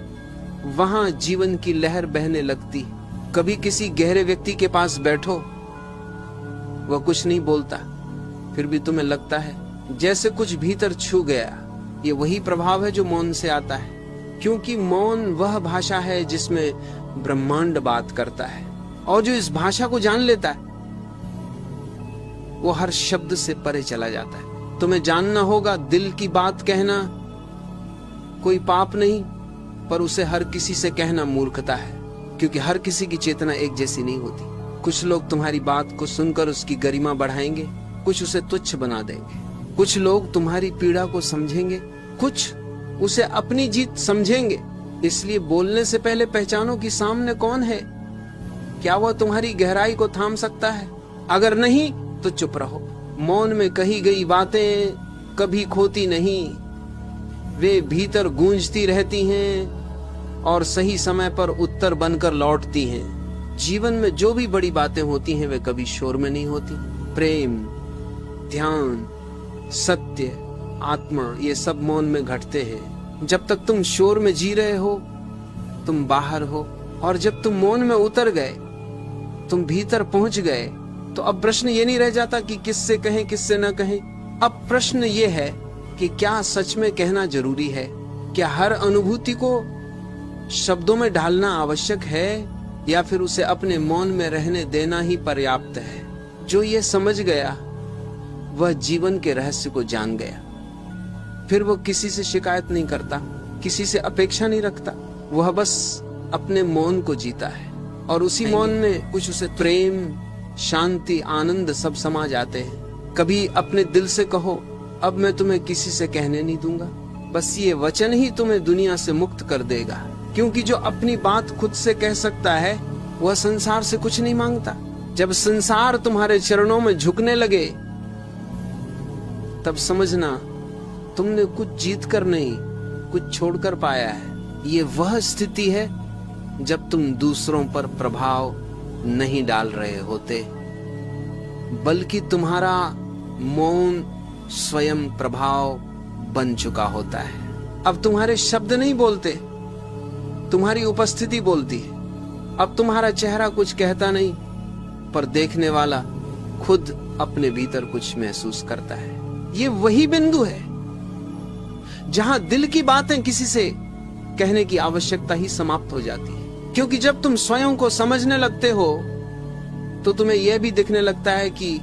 वहां जीवन की लहर बहने लगती। कभी किसी गहरे व्यक्ति के पास बैठो, वह कुछ नहीं बोलता, फिर भी तुम्हें लगता है जैसे कुछ भीतर छू गया। ये वही प्रभाव है जो मौन से आता है, क्योंकि मौन वह भाषा है जिसमें ब्रह्मांड बात करता है, और जो इस भाषा को जान लेता है वो हर शब्द से परे चला जाता है। तुम्हें जानना होगा, दिल की बात कहना कोई पाप नहीं, पर उसे हर किसी से कहना मूर्खता है, क्योंकि हर किसी की चेतना एक जैसी नहीं होती। कुछ लोग तुम्हारी बात को सुनकर उसकी गरिमा बढ़ाएंगे, कुछ उसे तुच्छ बना देंगे। कुछ लोग तुम्हारी पीड़ा को समझेंगे, कुछ उसे अपनी जीत समझेंगे। इसलिए बोलने से पहले पहचानो कि सामने कौन है। क्या वह तुम्हारी गहराई को थाम सकता है? अगर नहीं तो चुप रहो। मौन में कही गई बातें कभी खोती नहीं, वे भीतर गूंजती रहती हैं और सही समय पर उत्तर बनकर लौटती हैं। जीवन में जो भी बड़ी बातें होती हैं वे कभी शोर में नहीं होती। प्रेम, ध्यान, सत्य, आत्मा, ये सब मौन में घटते हैं। जब तक तुम शोर में जी रहे हो तुम बाहर हो, और जब तुम मौन में उतर गए, तुम भीतर पहुंच गए, तो अब प्रश्न ये नहीं रह जाता कि किससे कहें किससे न कहें। अब प्रश्न ये है कि क्या सच में कहना जरूरी है? क्या हर अनुभूति को शब्दों में ढालना आवश्यक है, या फिर उसे अपने मौन में रहने देना ही पर्याप्त है? जो ये समझ गया वह जीवन के रहस्य को जान गया। फिर वो किसी से शिकायत नहीं करता, किसी से अपेक्षा नहीं रखता। वह बस अपने मौन को जीता है, और उसी मौन में कुछ उसे प्रेम, शांति, आनंद सब समा जाते हैं। कभी अपने दिल से कहो, अब मैं तुम्हें किसी से कहने नहीं दूंगा। बस ये वचन ही तुम्हें दुनिया से मुक्त कर देगा, क्योंकि जो अपनी बात खुद से कह सकता है वह संसार से कुछ नहीं मांगता। जब संसार तुम्हारे चरणों में झुकने लगे तब समझना तुमने कुछ जीत कर नहीं, कुछ छोड़कर पाया है। ये वह स्थिति है जब तुम दूसरों पर प्रभाव नहीं डाल रहे होते, बल्कि तुम्हारा मौन स्वयं प्रभाव बन चुका होता है। अब तुम्हारे शब्द नहीं बोलते, तुम्हारी उपस्थिति बोलती है। अब तुम्हारा चेहरा कुछ कहता नहीं, पर देखने वाला खुद अपने भीतर कुछ महसूस करता है। ये वही बिंदु है जहां दिल की बातें किसी से कहने की आवश्यकता ही समाप्त हो जाती है, क्योंकि जब तुम स्वयं को समझने लगते हो तो तुम्हें यह भी दिखने लगता है कि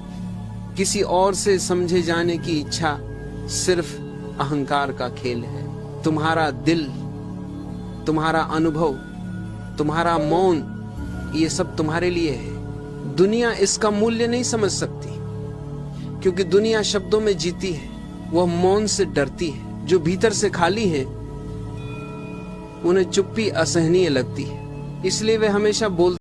किसी और से समझे जाने की इच्छा सिर्फ अहंकार का खेल है। तुम्हारा दिल, तुम्हारा अनुभव, तुम्हारा मौन, ये सब तुम्हारे लिए है। दुनिया इसका मूल्य नहीं समझ सकती, क्योंकि दुनिया शब्दों में जीती है। वह मौन से डरती है। जो भीतर से खाली है उन्हें चुप्पी असहनीय लगती है, इसलिए वे हमेशा बोलते